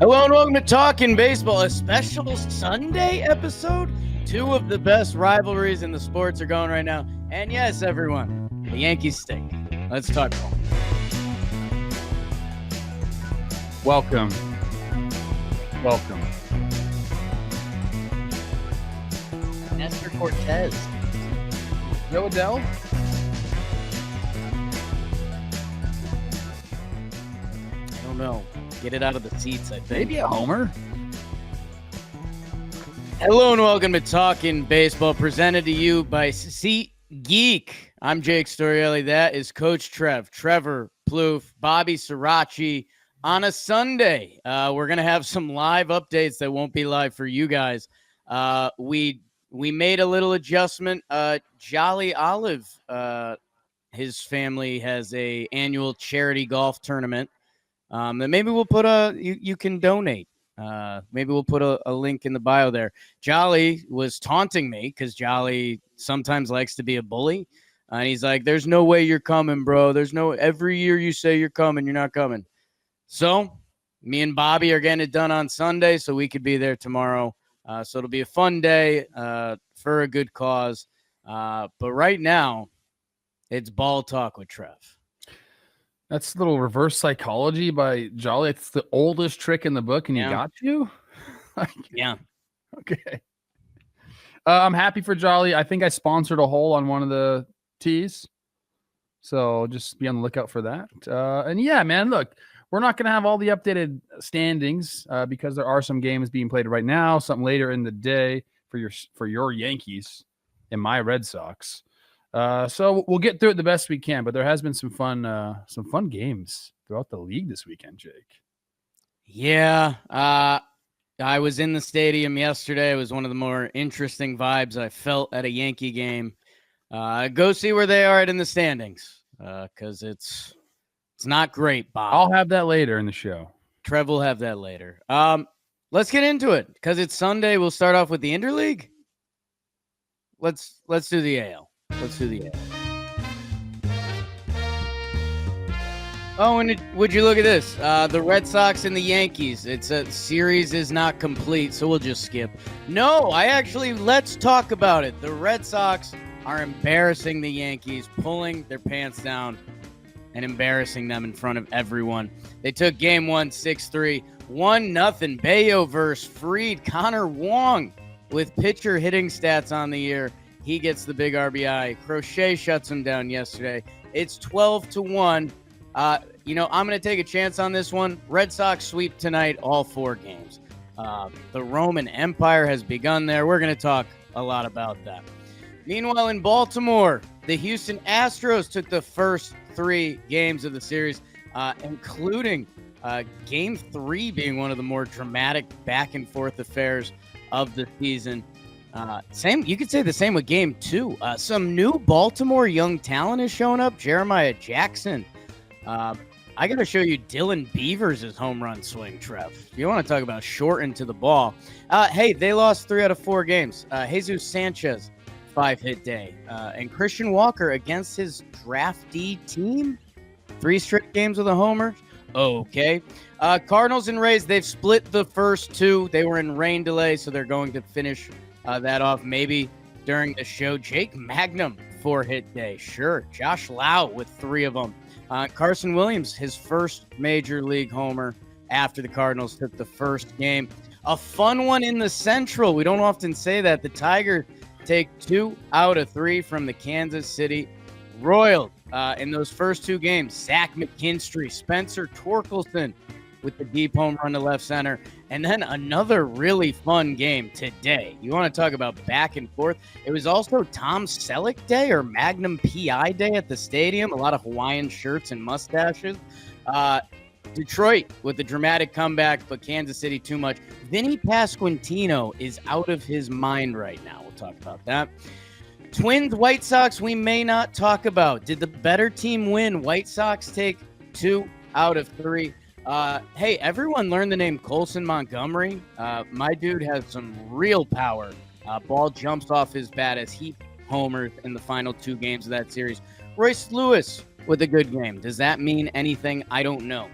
Hello and welcome to Talkin' Baseball, a special Sunday episode. Two of the best rivalries in the sports are going right now. And yes, everyone, the Yankees stink. Let's talk ball. Welcome. Nestor Cortez. Joe Adele? I don't know. Get it out of the seats, I think. Maybe a homer. Hello and welcome to Talkin' Baseball, presented to you by Seat Geek. I'm Jake Storielli. That is Coach Trev, Trevor Plouffe, Bobby Srirachi. On a Sunday, we're going to have some live updates that won't be live for you guys. We made a little adjustment. Jolly Olive, his family has a annual charity golf tournament. And maybe we'll put you can donate. Maybe we'll put a link in the bio there. Jolly was taunting me because Jolly sometimes likes to be a bully. And he's like, there's no way you're coming, bro. Every year you say you're coming, you're not coming. So me and Bobby are getting it done on Sunday so we could be there tomorrow. So it'll be a fun day for a good cause. But right now, it's ball talk with Trev. That's a little reverse psychology by Jolly. It's the oldest trick in the book, and Yeah. he got you? Yeah. Okay. I'm happy for Jolly. I think I sponsored a hole on one of the tees. So just be on the lookout for that. And yeah, man, look, we're not going to have all the updated standings because there are some games being played right now, something later in the day for your Yankees and my Red Sox. So we'll get through it the best we can, but there has been some fun games throughout the league this weekend, Jake. Yeah. I was in the stadium yesterday. It was one of the more interesting vibes I felt at a Yankee game. Go see where they are in the standings because it's not great, Bob. I'll have that later in the show. Trev will have that later. Let's get into it because it's Sunday. We'll start off with the Interleague. Let's do the AL. Let's do the AL. Oh, and would you look at this? The Red Sox and the Yankees. It's a series is not complete, so we'll just skip. No, let's talk about it. The Red Sox are embarrassing the Yankees, pulling their pants down and embarrassing them in front of everyone. They took game 1, 6-3, 1-0. Bayo versus Fried. Connor Wong with pitcher hitting stats on the year. He gets the big RBI. Crochet shuts him down yesterday. It's 12-1. I'm going to take a chance on this one. Red Sox sweep tonight, all 4 games. The Roman Empire has begun there. We're going to talk a lot about that. Meanwhile, in Baltimore, the Houston Astros took the first 3 games of the series, including Game 3 being one of the more dramatic back-and-forth affairs of the season. You could say the same with Game 2. Some new Baltimore young talent is showing up. Jeremiah Jackson. I got to show you Dylan Beavers' home run swing, Trev. You want to talk about shortened to the ball. Hey, they lost 3 out of 4 games. Jesus Sanchez, 5-hit day. And Christian Walker against his draftee team. 3 straight games with a homer. Okay. Cardinals and Rays, they've split the first 2. They were in rain delay, so they're going to finish that off maybe during the show. Jake Magnum, 4-hit day. Sure. Josh Lau with 3 of them. Carson Williams, his first major league homer after the Cardinals took the first game. A fun one in the Central. We don't often say that. The Tigers take 2 out of 3 from the Kansas City Royals. In those first 2 games, Zach McKinstry, Spencer Torkelson with the deep home run to left center. And then another really fun game today. You want to talk about back and forth. It was also Tom Selleck Day or Magnum PI Day at the stadium. A lot of Hawaiian shirts and mustaches. Detroit with a dramatic comeback, but Kansas City too much. Vinnie Pasquantino is out of his mind right now. We'll talk about that. Twins, White Sox, we may not talk about. Did the better team win? White Sox take 2 out of 3. Hey, everyone learned the name Colson Montgomery. My dude has some real power. Ball jumps off his bat as he homers in the final 2 games of that series. Royce Lewis with a good game. Does that mean anything? I don't know.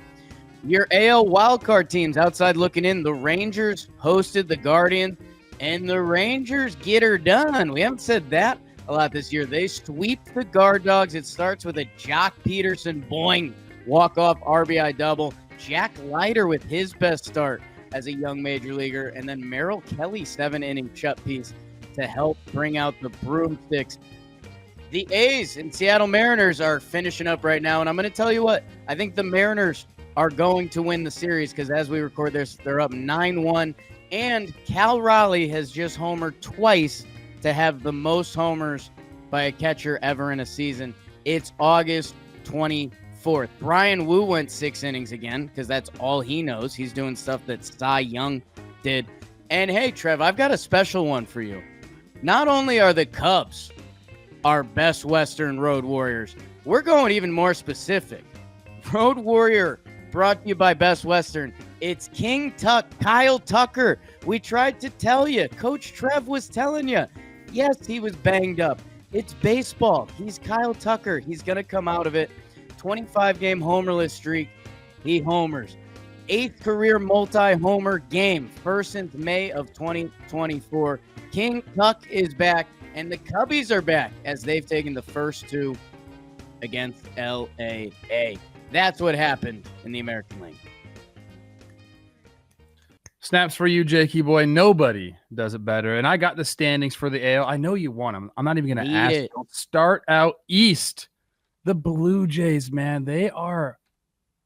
Your AL wildcard teams outside looking in. The Rangers hosted the Guardians, and the Rangers get her done. We haven't said that a lot this year. They sweep the Guard Dogs. It starts with a Jock Peterson boing walk-off RBI double. Jack Leiter with his best start as a young major leaguer, and then Merrill Kelly 7-inning chut piece to help bring out the broomsticks. The A's and Seattle Mariners are finishing up right now, and I'm going to tell you what, I think the Mariners are going to win the series because as we record this, they're up 9-1, and Cal Raleigh has just homered twice to have the most homers by a catcher ever in a season. It's August 24th. Brian Wu went 6 innings again because that's all he knows. He's doing stuff that Cy Young did. And hey, Trev, I've got a special one for you. Not only are the Cubs our best Western Road Warriors, we're going even more specific. Road Warrior brought to you by Best Western. It's King Tuck, Kyle Tucker. We tried to tell you. Coach Trev was telling you. Yes, he was banged up. It's baseball. He's Kyle Tucker. He's going to come out of it. 25-game homerless streak. He homers. 8th career multi-homer game. First since May of 2024. King Tuck is back. And the Cubbies are back as they've taken the first 2 against LAA. That's what happened in the American League. Snaps for you, Jakey boy. Nobody does it better. And I got the standings for the AL. I know you want them. I'm not even going to ask. Don't start out east. The Blue Jays, man, are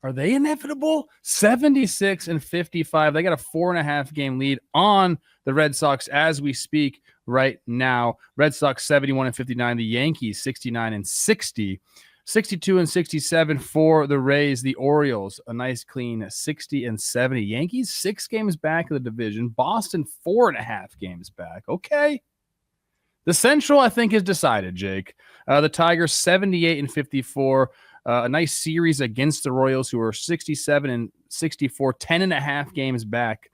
they inevitable? 76-55. They got a 4.5-game lead on the Red Sox as we speak right now. Red Sox 71-59. The Yankees 69-60. 62-67 for the Rays. The Orioles, a nice clean 60-70. Yankees 6 games back of the division. Boston 4.5 games back. Okay. The Central, I think, is decided, Jake. The Tigers 78-54. A nice series against the Royals, who are 67-64, 10.5 games back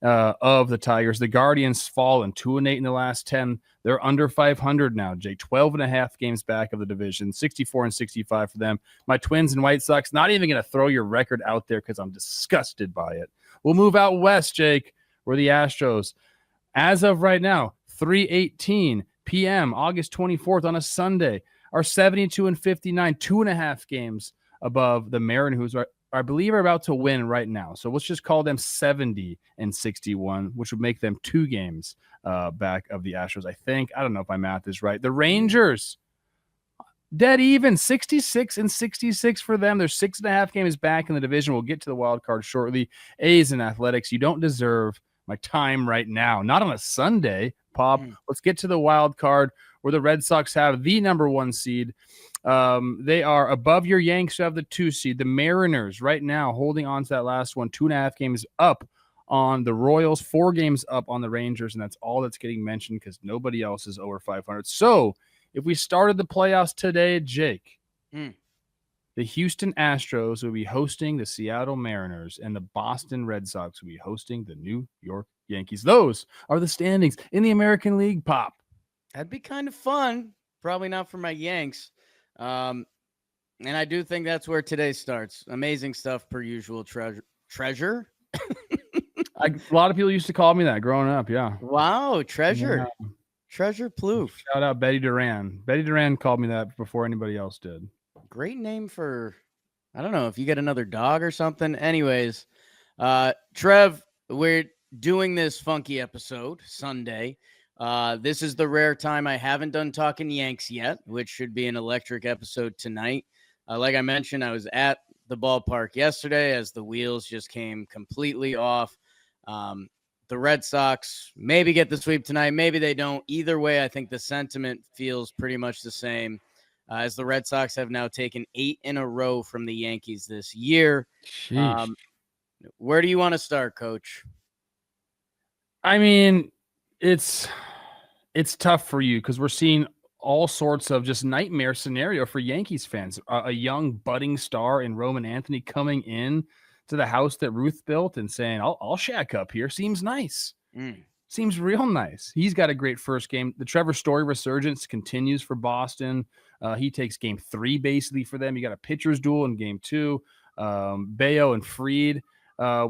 of the Tigers. The Guardians fallen 2-8 in the last 10. They're under 500 now, Jake. 12.5 games back of the division, 64-65 for them. My Twins and White Sox, not even going to throw your record out there because I'm disgusted by it. We'll move out west, Jake, where the Astros, as of right now, 3:18 p.m., August 24th on a Sunday, are 72-59, 2.5 games above the Mariners, who I believe are about to win right now. So let's just call them 70-61, which would make them 2 games back of the Astros, I think. I don't know if my math is right. The Rangers, dead even, 66-66 for them. They're 6.5 games back in the division. We'll get to the wild card shortly. A's and Athletics, you don't deserve my time right now. Not on a Sunday, Pop. Let's get to the wild card where the Red Sox have the number 1 seed. They are above your Yanks, who have the 2 seed. The Mariners right now holding on to that last one, 2.5 games up on the Royals, 4 games up on the Rangers, and that's all that's getting mentioned because nobody else is over 500. So if we started the playoffs today, Jake, the Houston Astros will be hosting the Seattle Mariners, and the Boston Red Sox will be hosting the New York Yankees. Those are the standings in the American League, Pop. That'd be kind of fun. Probably not for my Yanks. And I do think that's where today starts. Amazing stuff per usual. Treasure? A lot of people used to call me that growing up, yeah. Wow, Treasure. Yeah. Treasure Plouffe. Shout out Betty Duran. Betty Duran called me that before anybody else did. Great name for, I don't know, if you get another dog or something. Anyways, Trev, we're doing this funky episode Sunday. This is the rare time I haven't done Talking Yanks yet, which should be an electric episode tonight. Like I mentioned, I was at the ballpark yesterday as the wheels just came completely off. The Red Sox maybe get the sweep tonight. Maybe they don't. Either way, I think the sentiment feels pretty much the same as the Red Sox have now taken 8 in a row from the Yankees this year. Where do you want to start, Coach? I mean, it's tough for you because we're seeing all sorts of just nightmare scenario for Yankees fans. A young budding star in Roman Anthony coming in to the house that Ruth built and saying, I'll shack up here. Seems nice. Seems real nice. He's got a great first game. The Trevor Story resurgence continues for Boston. He takes game 3 basically for them. You got a pitcher's duel in game 2. Bayo and Fried,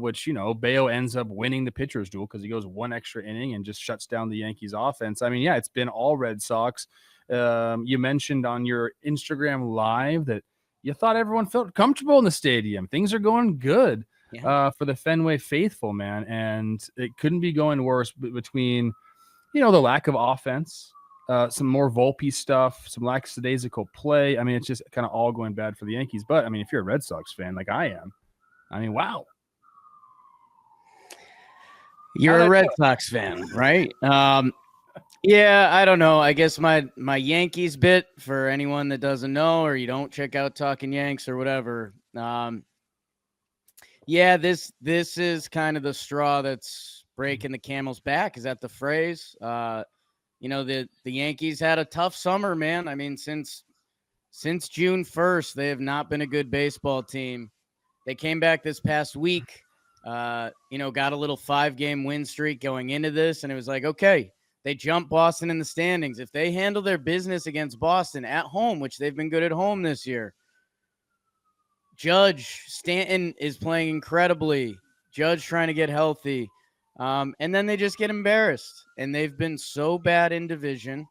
which, Bayo ends up winning the pitcher's duel because he goes one extra inning and just shuts down the Yankees offense. I mean, yeah, it's been all Red Sox. You mentioned on your Instagram live that you thought everyone felt comfortable in the stadium. Things are going good for the Fenway faithful, man. And it couldn't be going worse between, the lack of offense, some more Volpe stuff, some lackadaisical play. I mean, it's just kind of all going bad for the Yankees. But, I mean, if you're a Red Sox fan like I am, I mean, wow. You're a Red Sox fan, right? Yeah, I don't know. I guess my Yankees bit, for anyone that doesn't know or you don't check out Talkin' Yanks or whatever. Yeah, this is kind of the straw that's breaking the camel's back. Is that the phrase? The Yankees had a tough summer, man. I mean, since June 1st, they have not been a good baseball team. They came back this past week, got a little 5-game win streak going into this, and it was like, okay, they jumped Boston in the standings. If they handle their business against Boston at home, which they've been good at home this year, Judge, Stanton is playing incredibly. Judge trying to get healthy. And then they just get embarrassed. And they've been so bad in division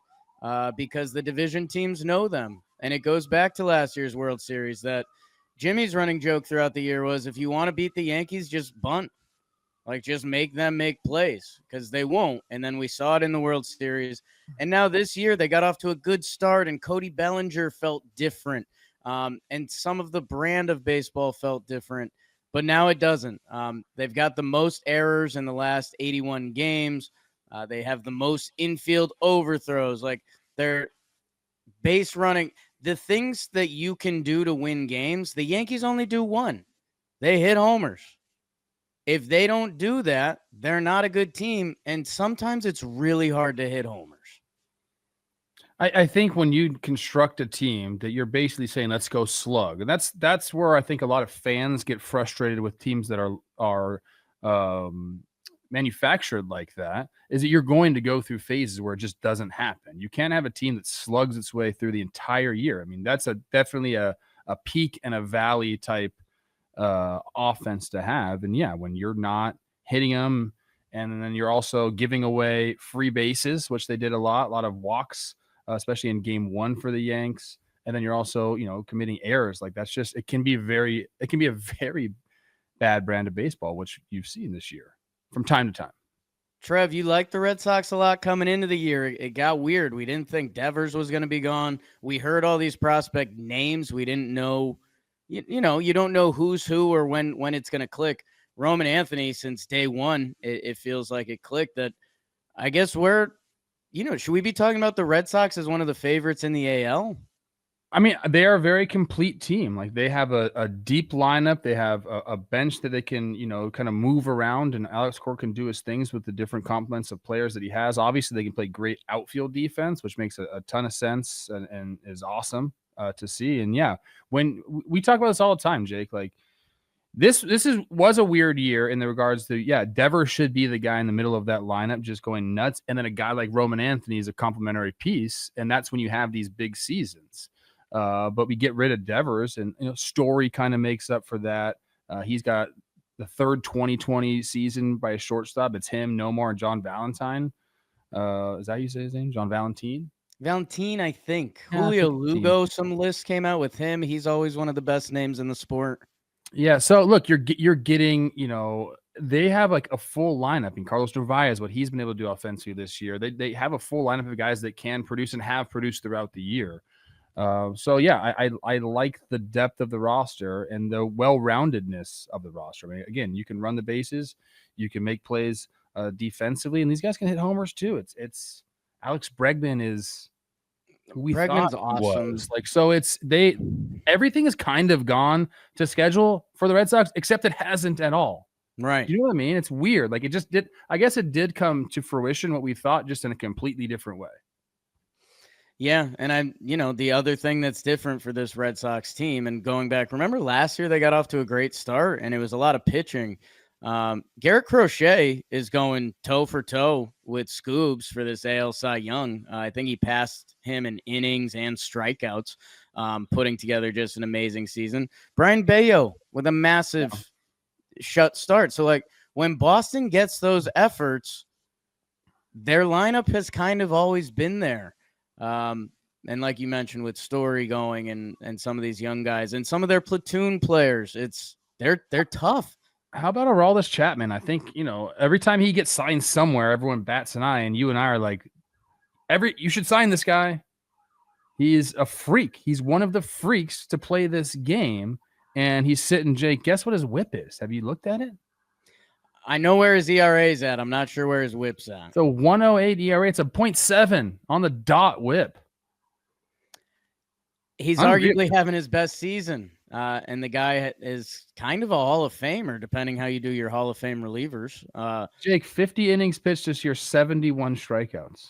because the division teams know them. And it goes back to last year's World Series that Jimmy's running joke throughout the year was, if you want to beat the Yankees, just bunt. Like, just make them make plays, because they won't. And then we saw it in the World Series. And now this year they got off to a good start, and Cody Bellinger felt different. And some of the brand of baseball felt different, but now it doesn't. They've got the most errors in the last 81 games. They have the most infield overthrows. Like, they're base running. The things that you can do to win games, the Yankees only do one. They hit homers. If they don't do that, they're not a good team. And sometimes it's really hard to hit homers. I think when you construct a team that you're basically saying, let's go slug. And that's where I think a lot of fans get frustrated with teams that are manufactured like that, is that you're going to go through phases where it just doesn't happen. You can't have a team that slugs its way through the entire year. I mean, that's definitely a peak and a valley type offense to have. And yeah, when you're not hitting them, and then you're also giving away free bases, which they did a lot of walks, especially in game 1 for the Yanks. And then you're also, committing errors. Like, that's just, it can be a very bad brand of baseball, which you've seen this year from time to time. Trev, you liked the Red Sox a lot coming into the year. It got weird. We didn't think Devers was going to be gone. We heard all these prospect names. We didn't know, you don't know who's who or when it's going to click. Roman Anthony, since day one, it feels like it clicked. That I guess should we be talking about the Red Sox as one of the favorites in the AL? I mean, they are a very complete team. Like, they have a deep lineup. They have a bench that they can, kind of move around, and Alex Cora can do his things with the different complements of players that he has. Obviously, they can play great outfield defense, which makes a ton of sense and is awesome to see. And yeah, when we talk about this all the time, Jake, like, This was a weird year in the regards to, Devers should be the guy in the middle of that lineup just going nuts. And then a guy like Roman Anthony is a complementary piece. And that's when you have these big seasons. But we get rid of Devers, and Story kind of makes up for that. He's got the third 2020 season by a shortstop. It's him, Nomar, and John Valentine. Is that how you say his name? John Valentine? Valentine, I think. Julio Lugo, some lists came out with him. He's always one of the best names in the sport. Yeah, so look, you're getting, they have like a full lineup, and Carlos Narvaez, what he's been able to do offensively this year. They have a full lineup of guys that can produce and have produced throughout the year. So yeah, I like the depth of the roster and the well-roundedness of the roster. I mean, again, you can run the bases, you can make plays defensively, and these guys can hit homers too. It's Alex Bregman is who we Bregman's thought awesome. was. Like, so everything is kind of gone to schedule for the Red Sox, except it hasn't at all. Right. You know what I mean? It's weird. Like, it just did. I guess it did come to fruition what we thought, just in a completely different way. Yeah, and the other thing that's different for this Red Sox team, and going back, remember last year they got off to a great start, and it was a lot of pitching. Garrett Crochet is going toe for toe with Scoobs for this AL Cy Young. I think he passed him in innings and strikeouts. putting together just an amazing season. Brian Bayo with a massive shut start. So, like, when Boston gets those efforts, their lineup has kind of always been there. And like you mentioned with Story going and some of these young guys and some of their platoon players, they're tough. How about Aroldis Chapman? I think, every time he gets signed somewhere, everyone bats an eye, and you and I are like, you should sign this guy. He is a freak. He's one of the freaks to play this game. And he's sitting, Jake, guess what his whip is? Have you looked at it? I know where his ERA is at. I'm not sure where his whip's at. It's a 108 ERA. It's a 0.7 on the dot whip. He's arguably having his best season. And the guy is kind of a Hall of Famer, depending how you do your Hall of Fame relievers. Jake, 50 innings pitched this year, 71 strikeouts.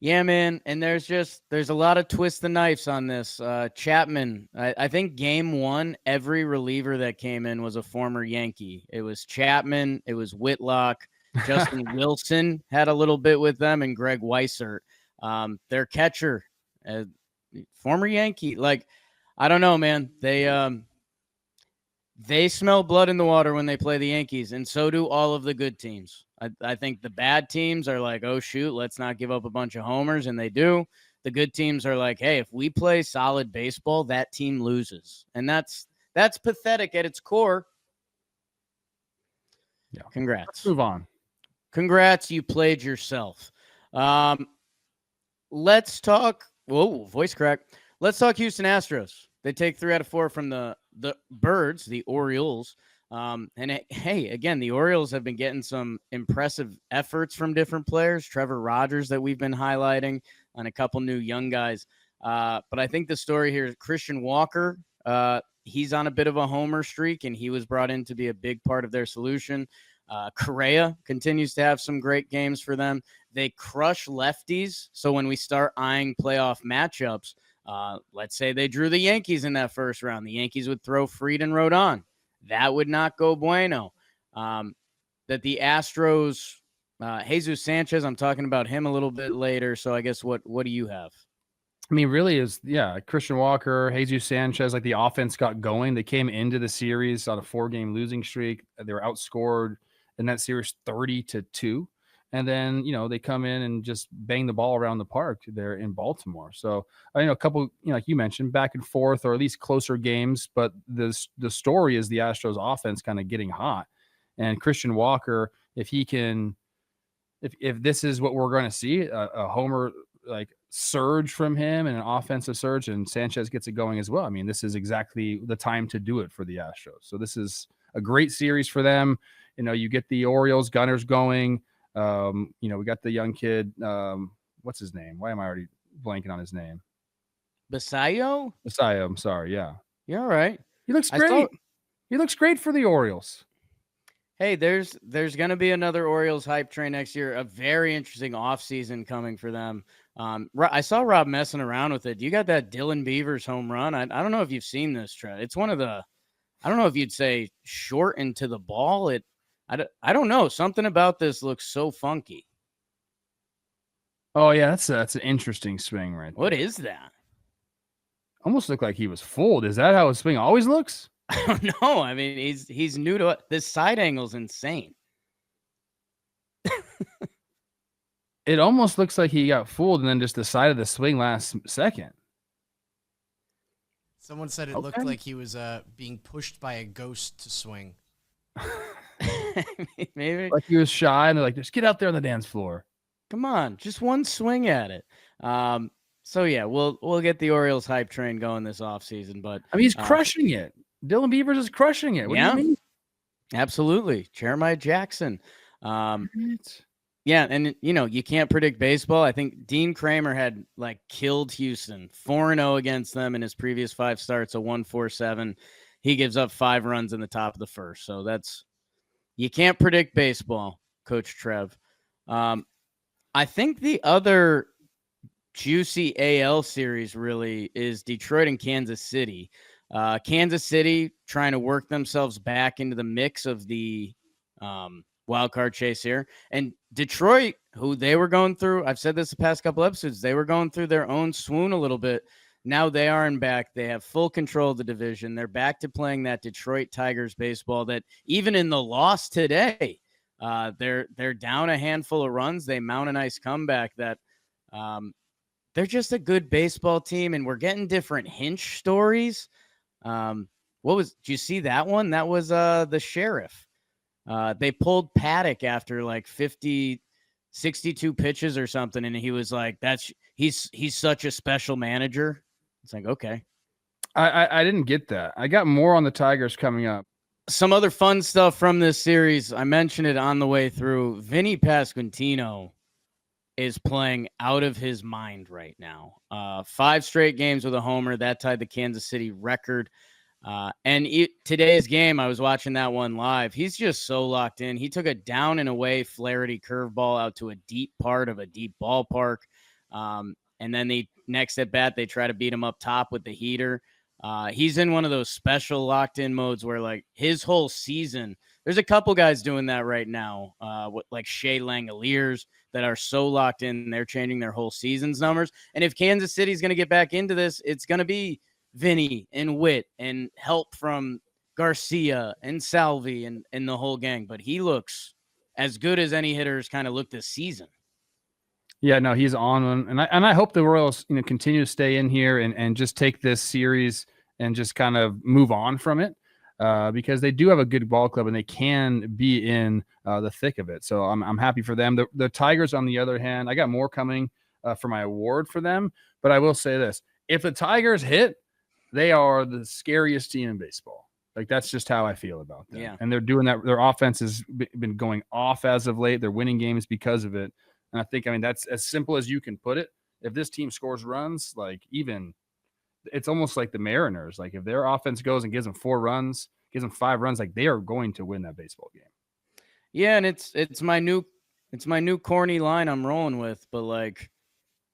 Yeah, man. And there's a lot of twist the knives on this. Chapman, I think game one, every reliever that came in was a former Yankee. It was Chapman. It was Whitlock. Justin Wilson had a little bit with them, and Greg Weissert. Their catcher, former Yankee. Like, I don't know, man. They smell blood in the water when they play the Yankees, and so do all of the good teams. I think the bad teams are like, oh, shoot, let's not give up a bunch of homers, and they do. The good teams are like, hey, if we play solid baseball, that team loses. And that's pathetic at its core. Yeah. Congrats. Let's move on. Congrats, you played yourself. Let's talk. Whoa, voice crack. Let's talk Houston Astros. They take 3 out of 4 from the Birds, the Orioles. Hey, again, the Orioles have been getting some impressive efforts from different players. Trevor Rogers that we've been highlighting, and a couple new young guys. But I think the story here is Christian Walker. He's on a bit of a homer streak, and he was brought in to be a big part of their solution. Correa continues to have some great games for them. They crush lefties. So when we start eyeing playoff matchups, let's say they drew the Yankees in that first round. The Yankees would throw Fried and Rodon. That would not go bueno. That the Astros, Jesus Sanchez, I'm talking about him a little bit later. So I guess what do you have? I mean, really is, Christian Walker, Jesus Sanchez, like the offense got going. They came into the series on a 4-game losing streak. They were outscored in that series 30-2. And then, they come in and just bang the ball around the park there in Baltimore. So, a couple, like you mentioned, back and forth or at least closer games. But the story is the Astros offense kind of getting hot. And Christian Walker, if he can, if this is what we're going to see, a homer like surge from him and an offensive surge, and Sanchez gets it going as well. I mean, this is exactly the time to do it for the Astros. So this is a great series for them. You get the Orioles gunners going. We got the young kid. What's his name? Why am I already blanking on his name? Basayo? I'm sorry. Yeah. You're all right. He looks great. He looks great for the Orioles. Hey, there's going to be another Orioles hype train next year. A very interesting offseason coming for them. I saw Rob messing around with it. You got that Dylan Beavers home run. I don't know if you've seen this, Trev. It's one of the, I don't know if you'd say short into the ball. I don't know. Something about this looks so funky. Oh, yeah, that's an interesting swing right there. What is that? Almost looked like he was fooled. Is that how his swing always looks? I don't know. I mean, he's new to it. This side angle's insane. It almost looks like he got fooled and then just decided to swing last second. Someone said it looked like he was being pushed by a ghost to swing. Maybe. Like he was shy and they're like, just get out there on the dance floor. Come on, just one swing at it. So yeah, we'll get the Orioles hype train going this offseason. But I mean, he's crushing it. Dylan Beavers is crushing it. What do you mean? Absolutely. Jeremiah Jackson. Yeah, and you can't predict baseball. I think Dean Kramer had killed Houston 4-0 against them in his previous 5 starts, a 1.47. He gives up 5 runs in the top of the first. So you can't predict baseball, Coach Trev. I think the other juicy AL series really is Detroit and Kansas City. Kansas City trying to work themselves back into the mix of the wild card chase here. And Detroit, who they were going through, I've said this the past couple episodes, they were going through their own swoon a little bit. Now they aren't back. They have full control of the division. They're back to playing that Detroit Tigers baseball that even in the loss today, they're down a handful of runs. They mount a nice comeback that they're just a good baseball team, and we're getting different Hinch stories. Did you see that one? That was the Sheriff. They pulled Paddock after like 62 pitches or something, and he was like, he's such a special manager. It's like, okay. I didn't get that. I got more on the Tigers coming up. Some other fun stuff from this series. I mentioned it on the way through. Vinnie Pasquantino is playing out of his mind right now. 5 straight games with a homer. That tied the Kansas City record. Today's game, I was watching that one live. He's just so locked in. He took a down and away Flaherty curveball out to a deep part of a deep ballpark. And then the next at bat, they try to beat him up top with the heater. He's in one of those special locked in modes where like his whole season, there's a couple guys doing that right now. Like Shea Langoliers that are so locked in, they're changing their whole season's numbers. And if Kansas City's going to get back into this, it's going to be Vinny and Witt and help from Garcia and Salvi and the whole gang. But he looks as good as any hitters kind of look this season. Yeah, no, he's on one. And I hope the Royals, continue to stay in here and just take this series and just kind of move on from it because they do have a good ball club and they can be in the thick of it. So I'm happy for them. The Tigers, on the other hand, I got more coming for my award for them. But I will say this. If the Tigers hit, they are the scariest team in baseball. Like, that's just how I feel about them. Yeah. And they're doing that. Their offense has been going off as of late. They're winning games because of it. And I think, that's as simple as you can put it. If this team scores runs, it's almost like the Mariners. Like, if their offense goes and gives them 4 runs, gives them 5 runs, like, they are going to win that baseball game. Yeah, and it's my new corny line I'm rolling with. But like,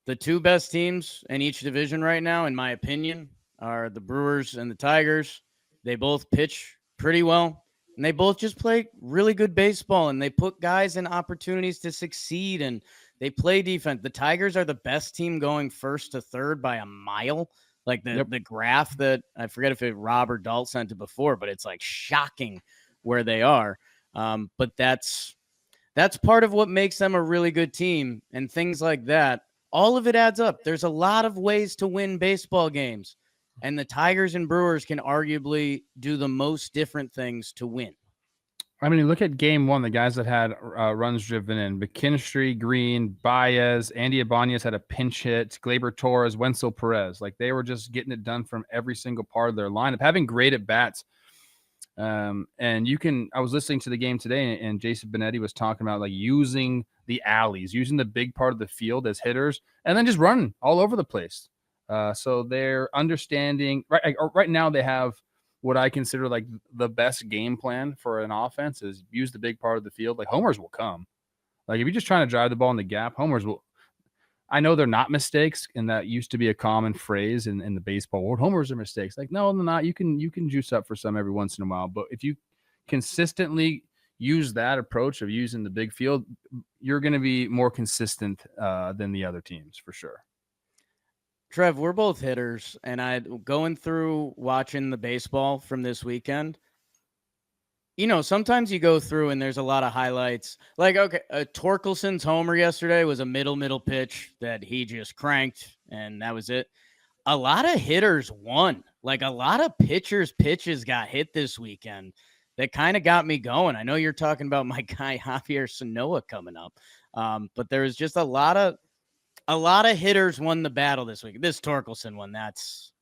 the 2 best teams in each division right now, in my opinion, are the Brewers and the Tigers. They both pitch pretty well. And they both just play really good baseball, and they put guys in opportunities to succeed, and they play defense. The Tigers are the best team going first to third by a mile. Like the graph that I forget if Rob or Dalt sent it before, but it's like shocking where they are. But that's part of what makes them a really good team, and things like that. All of it adds up. There's a lot of ways to win baseball games. And the Tigers and Brewers can arguably do the most different things to win. I mean, look at game 1, the guys that had runs driven in. McKinstry, Green, Baez, Andy Ibanez had a pinch hit, Gleyber Torres, Wenzel Perez. Like, they were just getting it done from every single part of their lineup, having great at-bats. And I was listening to the game today, and Jason Benetti was talking about, like, using the alleys, using the big part of the field as hitters, and then just running all over the place. So they're understanding right now. They have what I consider like the best game plan for an offense is use the big part of the field. Like, homers will come. Like, if you're just trying to drive the ball in the gap, homers will. I know they're not mistakes, and that used to be a common phrase in the baseball world. Homers are mistakes. Like, no, they're not. You can juice up for some every once in a while, but if you consistently use that approach of using the big field, you're going to be more consistent than the other teams for sure. Trev, we're both hitters, and going through watching the baseball from this weekend, sometimes you go through and there's a lot of highlights. Like, okay, Torkelson's homer yesterday was a middle pitch that he just cranked, and that was it. A lot of hitters won. Like, a lot of pitchers' pitches got hit this weekend. That kind of got me going. I know you're talking about my guy Javier Sanoa coming up, but there was just a lot of hitters won the battle this week. This Torkelson one, that's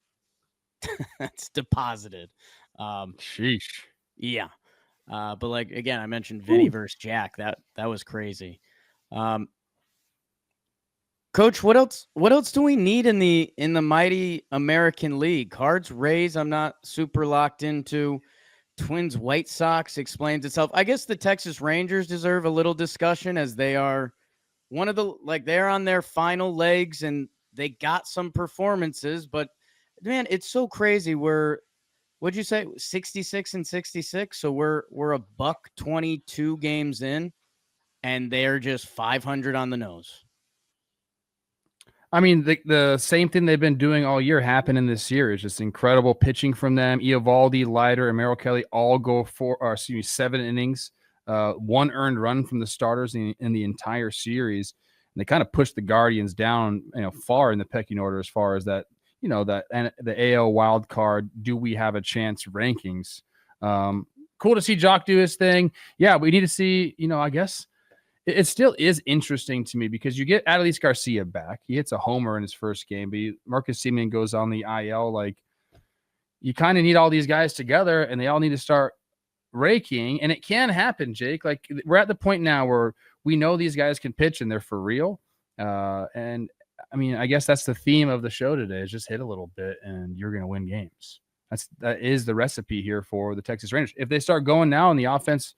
deposited. Sheesh. Yeah. But like, again, I mentioned Vinny versus Jack. That was crazy. Coach, what else do we need in the mighty American League? Cards, Rays, I'm not super locked into. Twins, White Sox explains itself. I guess the Texas Rangers deserve a little discussion as they are one of the, like, they're on their final legs and they got some performances, but man, it's so crazy. What'd you say? 66 and 66. So we're $122 games in and they're just 500 on the nose. I mean, the same thing they've been doing all year happened in this series. Just incredible pitching from them. Eovaldi, Leiter, and Merrill Kelly all go 7 innings, 1 earned run from the starters in the entire series. And they kind of pushed the Guardians down, far in the pecking order as far as that, and the AL wild card. Do we have a chance rankings? Cool to see Jock do his thing. Yeah, we need to see, I guess. It still is interesting to me because you get Adolis Garcia back. He hits a homer in his first game, but Marcus Semien goes on the IL. Like, you kind of need all these guys together, and they all need to start raking. And it can happen, Jake. Like, we're at the point now where we know these guys can pitch and they're for real. And I mean, I guess that's the theme of the show today, is just hit a little bit and you're going to win games. That is the recipe here for the Texas Rangers. If they start going now and the offense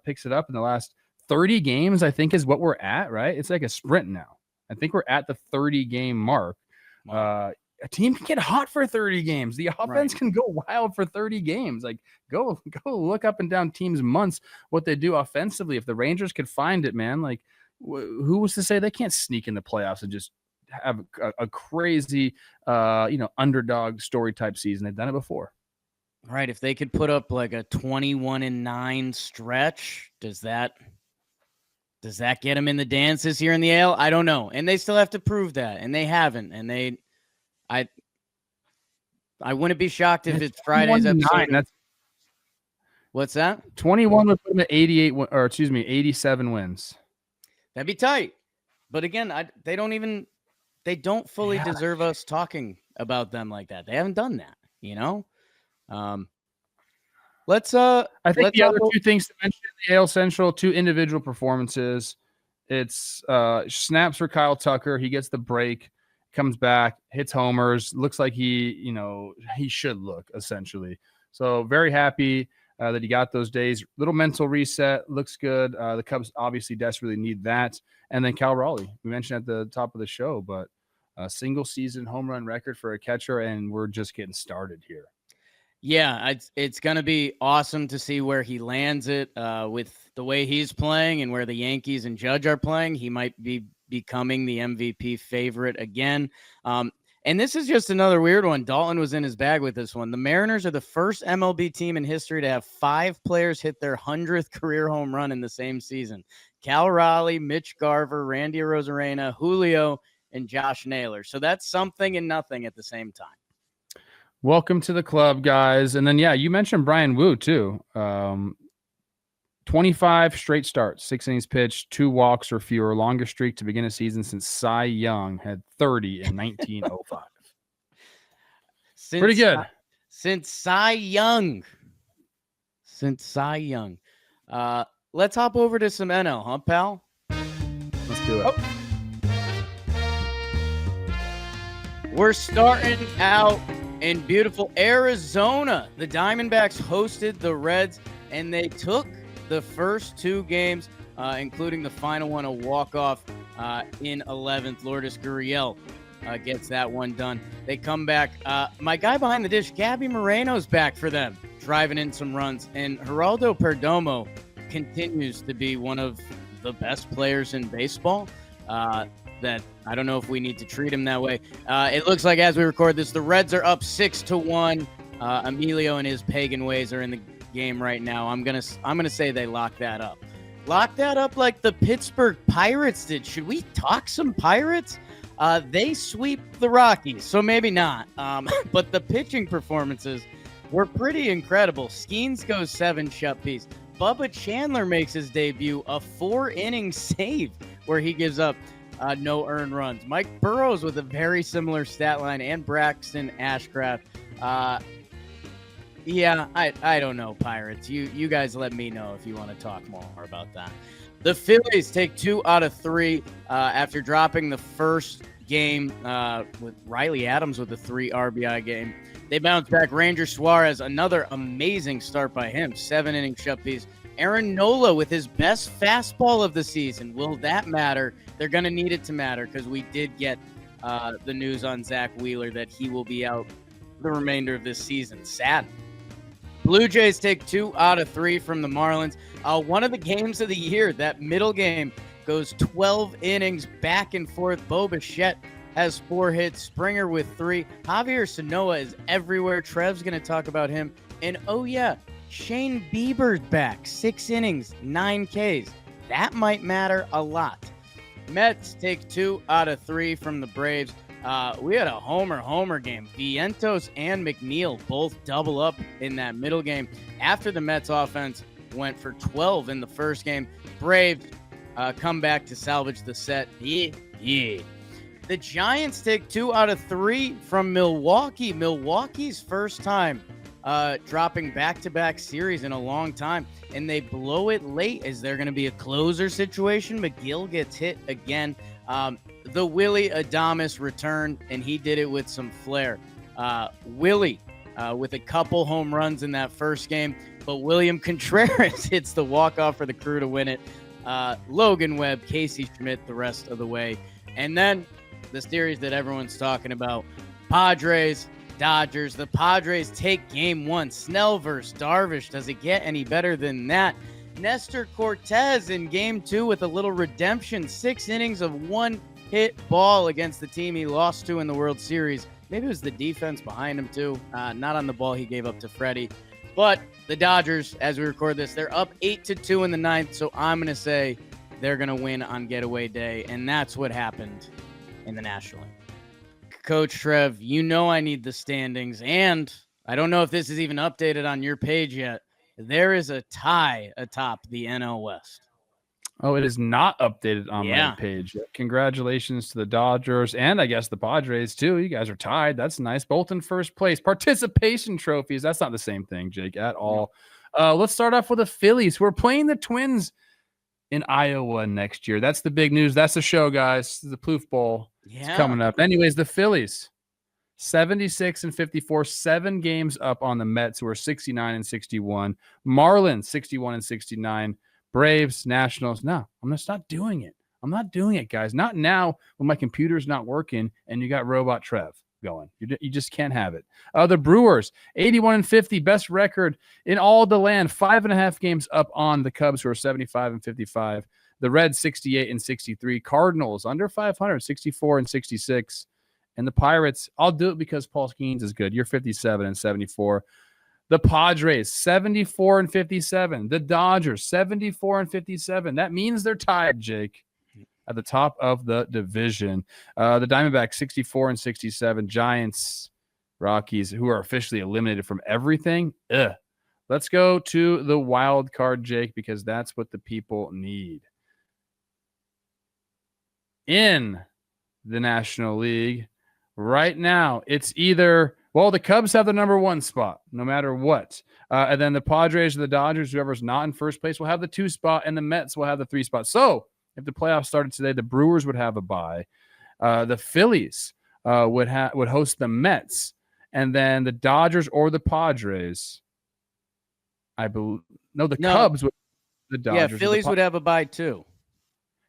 picks it up in the last 30 games, I think is what we're at, right? It's like a sprint now. I think we're at the 30 game mark. A team can get hot for 30 games. The offense can go wild for 30 games. Like, go look up and down teams' months, what they do offensively. If the Rangers could find it, man, like, who was to say they can't sneak in the playoffs and just have a crazy, underdog story type season? They've done it before. Right. If they could put up like a 21-9 stretch, does that get them in the dances here in the AL? I don't know. And they still have to prove that, and they haven't. And I wouldn't be shocked if it's Friday's episode. What's that? 21 would put them at 87 wins. That'd be tight. But again, they don't fully deserve us talking about them like that. They haven't done that, I think the other two things to mention in the AL Central, 2 individual performances. It's snaps for Kyle Tucker. He gets the break, comes back, hits homers. Looks like he should look, essentially. So very happy that he got those days. Little mental reset. Looks good. The Cubs obviously desperately need that. And then Cal Raleigh, we mentioned at the top of the show, but a single season home run record for a catcher, and we're just getting started here. Yeah, it's going to be awesome to see where he lands it with the way he's playing and where the Yankees and Judge are playing. He might be becoming the MVP favorite again. And this is just another weird one. Dalton was in his bag with this one. The Mariners are the first MLB team in history to have 5 players hit their 100th career home run in the same season. Cal Raleigh, Mitch Garver, Randy Arozarena, Julio, and Josh Naylor. So that's something and nothing at the same time. Welcome to the club, guys. And then, you mentioned Brian Wu, too. 25 straight starts, 6 innings pitched, 2 walks or fewer, longest streak to begin a season since Cy Young had 30 in 1905. Pretty good. Since Cy Young. Let's hop over to some NL, huh, pal? Let's do it. We're starting out in beautiful Arizona. The Diamondbacks hosted the Reds, and they took the first 2 games, including the final one, a walk-off in 11th. Lourdes Gurriel gets that one done. They come back. My guy behind the dish, Gabby Moreno's back for them, driving in some runs. And Geraldo Perdomo continues to be one of the best players in baseball. That I don't know if we need to treat him that way. It looks like as we record this, the Reds are up 6-1. Emilio and his pagan ways are in the game right now. I'm gonna say they lock that up. Lock that up like the Pittsburgh Pirates did. Should we talk some Pirates? They sweep the Rockies, so maybe not. But the pitching performances were pretty incredible. Skeens goes 7 shut-piece. Bubba Chandler makes his debut, a 4-inning save where he gives up no earned runs. Mike Burrows with a very similar stat line, and Braxton Ashcraft. I don't know, Pirates. You guys let me know if you want to talk more about that. The Phillies take 2 out of 3 after dropping the first game with Riley Adams with a 3 RBI game. They bounce back. Ranger Suarez, another amazing start by him, 7-inning shut-piece. Aaron Nola with his best fastball of the season. Will that matter? They're going to need it to matter because we did get the news on Zach Wheeler that he will be out the remainder of this season. Sad. Blue Jays take 2 out of 3 from the Marlins. One of the games of the year, that middle game, goes 12 innings back and forth. Bo Bichette has 4 hits. Springer with 3. Javier Sanoa is everywhere. Trev's going to talk about him. And oh yeah, Shane Bieber's back. 6 innings, 9 Ks. That might matter a lot. Mets take 2 out of 3 from the Braves. We had a homer game. Vientos and McNeil both double up in that middle game. After the Mets offense went for 12 in the first game, Braves come back to salvage the set. Yeah. The Giants take 2 out of 3 from Milwaukee. Milwaukee's first time dropping back-to-back series in a long time, and they blow it late. Is there going to be a closer situation? McGill gets hit again. The Willie Adames return, and he did it with some flair. Willie with a couple home runs in that first game, but William Contreras hits the walk-off for the Crew to win it. Logan Webb, Casey Schmidt the rest of the way. And then the series that everyone's talking about, Padres, Dodgers. The Padres take game 1. Snell versus Darvish. Does it get any better than that? Nestor Cortez in game 2 with a little redemption. 6 innings of 1-hit ball against the team he lost to in the World Series. Maybe it was the defense behind him too. Not on the ball he gave up to Freddie. But the Dodgers, as we record this, they're up 8-2 in the 9th. So I'm going to say they're going to win on getaway day. And that's what happened in the National League. Coach Trev, you know I need the standings. And I don't know if this is even updated on your page yet. There is a tie atop the NL West. Oh, it is not updated on my page. Congratulations to the Dodgers and I guess the Padres too. You guys are tied. That's nice. Both in first place. Participation trophies. That's not the same thing, Jake, at all. Let's start off with the Phillies, who are playing the Twins in Iowa next year. That's the big news. That's the show, guys. The Plouffe Bowl is coming up. Anyways, the Phillies, 76-54, 7 games up on the Mets, who are 69-61. Marlins, 61-69. Braves, Nationals. No, I'm just not doing it. I'm not doing it, guys. Not now when my computer's not working and you got Robot Trev going. You just can't have it. The Brewers, 81-50, best record in all the land. 5.5 games up on the Cubs, who are 75-55. The Reds, 68-63. Cardinals, under 500, 64-66. And the Pirates, I'll do it because Paul Skeens is good. You're 57-74. The Padres, 74-57. The Dodgers, 74-57. That means they're tied, Jake, at the top of the division. The Diamondbacks, 64-67. Giants, Rockies, who are officially eliminated from everything. Let's go to the wild card, Jake, because that's what the people need. In the National League, right now, it's either... Well, the Cubs have the number 1 spot, no matter what. And then the Padres or the Dodgers, whoever's not in first place, will have the 2 spot, and the Mets will have the 3 spot. So if the playoffs started today, the Brewers would have a bye. The Phillies would host the Mets, and then the Dodgers or the Padres. Cubs would. The Dodgers. Yeah, Phillies would have a bye too.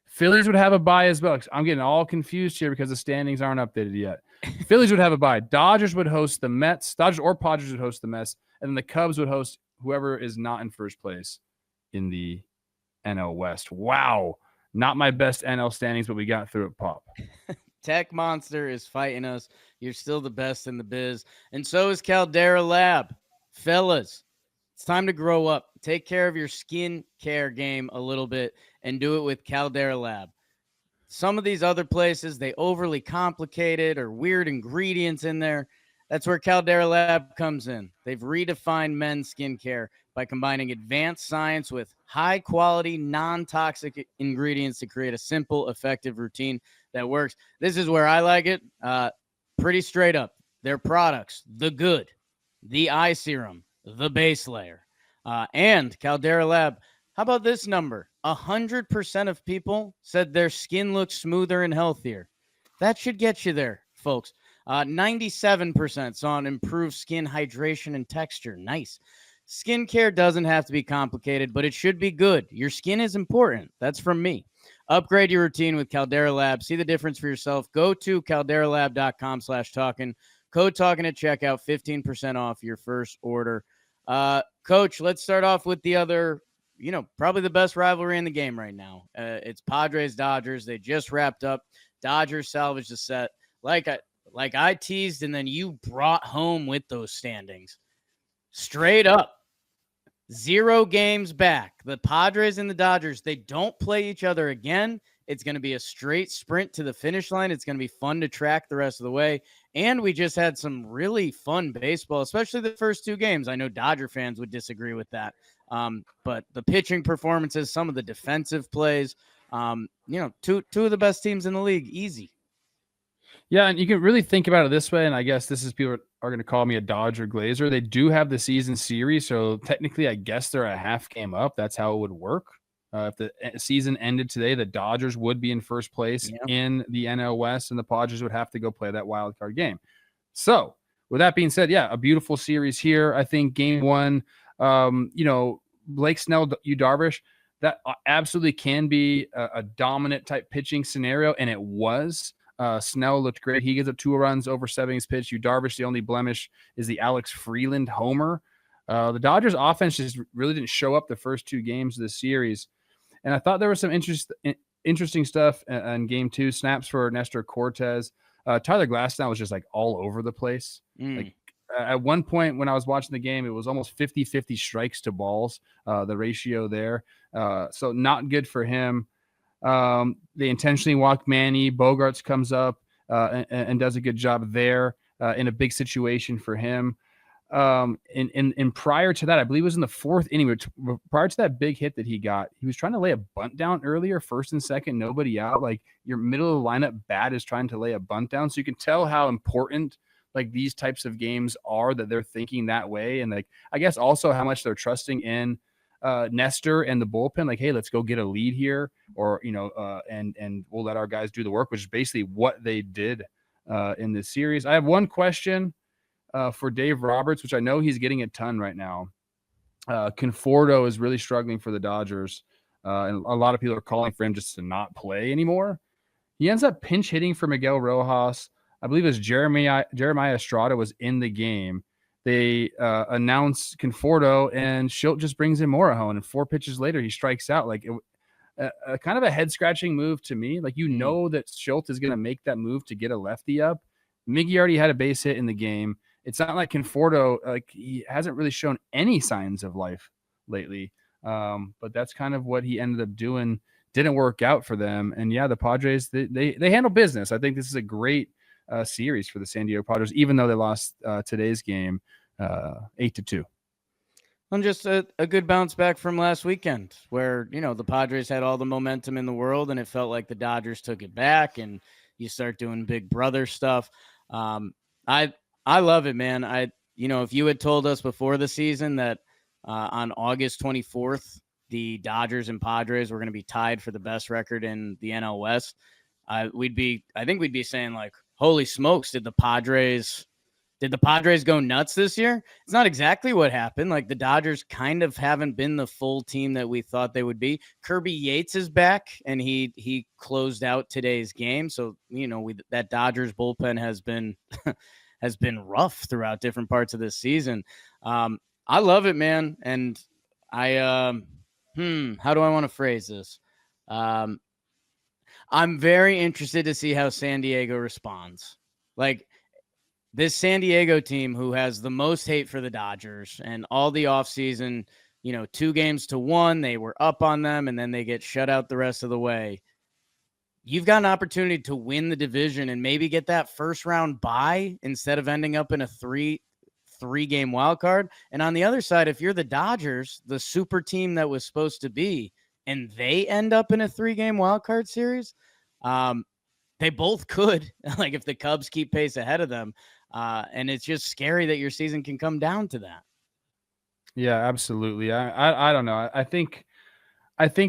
Phillies would have a bye as well. I'm getting all confused here because the standings aren't updated yet. Phillies would have a bye. Dodgers would host the Mets. Dodgers or Padres would host the Mets. And then the Cubs would host whoever is not in first place in the NL West. Wow. Not my best NL standings, but we got through it, Pop. Tech Monster is fighting us. You're still the best in the biz. And so is Caldera Lab. Fellas, it's time to grow up. Take care of your skin care game a little bit and do it with Caldera Lab. Some of these other places, they overly complicated or weird ingredients in there. That's where Caldera Lab comes in. They've redefined men's skincare by combining advanced science with high-quality, non-toxic ingredients to create a simple, effective routine that works. This is where I like it. Pretty straight up. Their products, the good, the eye serum, the base layer, and Caldera Lab. How about this number? 100% of people said their skin looks smoother and healthier. That should get you there, folks. 97% saw an improved skin hydration and texture. Nice. Skincare doesn't have to be complicated, but it should be good. Your skin is important. That's from me. Upgrade your routine with Caldera Lab. See the difference for yourself. Go to calderalab.com/talkin. Code talkin at checkout, 15% off your first order. Coach, let's start off with the other, probably the best rivalry in the game right now. It's Padres Dodgers. They just wrapped up. Dodgers salvaged the set. Like I teased, and then you brought home with those standings. Straight up. 0 games back. The Padres and the Dodgers, they don't play each other again. It's going to be a straight sprint to the finish line. It's going to be fun to track the rest of the way. And we just had some really fun baseball, especially the first 2 games. I know Dodger fans would disagree with that. But the pitching performances, some of the defensive plays, two of the best teams in the league, easy. Yeah, and you can really think about it this way, and I guess this is people are going to call me a Dodger Glazer. They do have the season series, so technically I guess they're a half game up. That's how it would work. If the season ended today, the Dodgers would be in first place in the NL West, and the Padres would have to go play that wild card game. So with that being said, yeah, a beautiful series here. I think game 1, Blake Snell, Yu Darvish, that absolutely can be a dominant type pitching scenario, and it was. Snell looked great. He gives up 2 runs over 7 innings pitched. Yu Darvish, the only blemish is the Alex Freeland homer. The Dodgers offense just really didn't show up the first 2 games of the series. And I thought there was some interesting stuff in game 2. Snaps for Nestor Cortez. Tyler Glasnow was just like all over the place. Like at one point when I was watching the game, it was almost 50-50 strikes to balls, the ratio there. So not good for him. They intentionally walk Manny. Bogarts comes up and does a good job there in a big situation for him. And prior to that, I believe it was in the 4th inning, prior to that big hit that he got, he was trying to lay a bunt down earlier, first and second, nobody out. Like your middle of the lineup bat is trying to lay a bunt down. So you can tell how important like these types of games are, that they're thinking that way. And like, I guess also how much they're trusting in Nestor and the bullpen, like, hey, let's go get a lead here, or and we'll let our guys do the work, which is basically what they did in this series. I have one question for Dave Roberts, which I know he's getting a ton right now. Conforto is really struggling for the Dodgers, and a lot of people are calling for him just to not play anymore. He ends up pinch hitting for Miguel Rojas. I believe it was Jeremiah Estrada was in the game. They announce Conforto, and Schilt just brings in Morejon, and 4 pitches later he strikes out. Like kind of a head-scratching move to me. Like, that Schilt is going to make that move to get a lefty up. Miggy already had a base hit in the game. It's not like Conforto, like, he hasn't really shown any signs of life lately. But that's kind of what he ended up doing. Didn't work out for them. And yeah, the Padres, they handle business. I think this is a great series for the San Diego Padres, even though they lost today's game 8-2. And just a good bounce back from last weekend, where the Padres had all the momentum in the world, and it felt like the Dodgers took it back, and you start doing big brother stuff. I love it, man. If you had told us before the season that on August 24th the Dodgers and Padres were going to be tied for the best record in the NL West, I think we'd be saying, like, holy smokes, did the Padres go nuts this year? It's not exactly what happened. Like, the Dodgers kind of haven't been the full team that we thought they would be. Kirby Yates is back, and he closed out today's game. So, that Dodgers bullpen has been has been rough throughout different parts of this season. I love it, man. And I how do I want to phrase this? I'm very interested to see how San Diego responds. Like, this San Diego team, who has the most hate for the Dodgers, and all the offseason, 2-1, they were up on them, and then they get shut out the rest of the way. You've got an opportunity to win the division and maybe get that first round bye instead of ending up in a three-game wild card. And on the other side, if you're the Dodgers, the super team that was supposed to be, and they end up in a 3-game wild card series, they both could, like, if the Cubs keep pace ahead of them. And it's just scary that your season can come down to that. Yeah, absolutely. I don't know. I think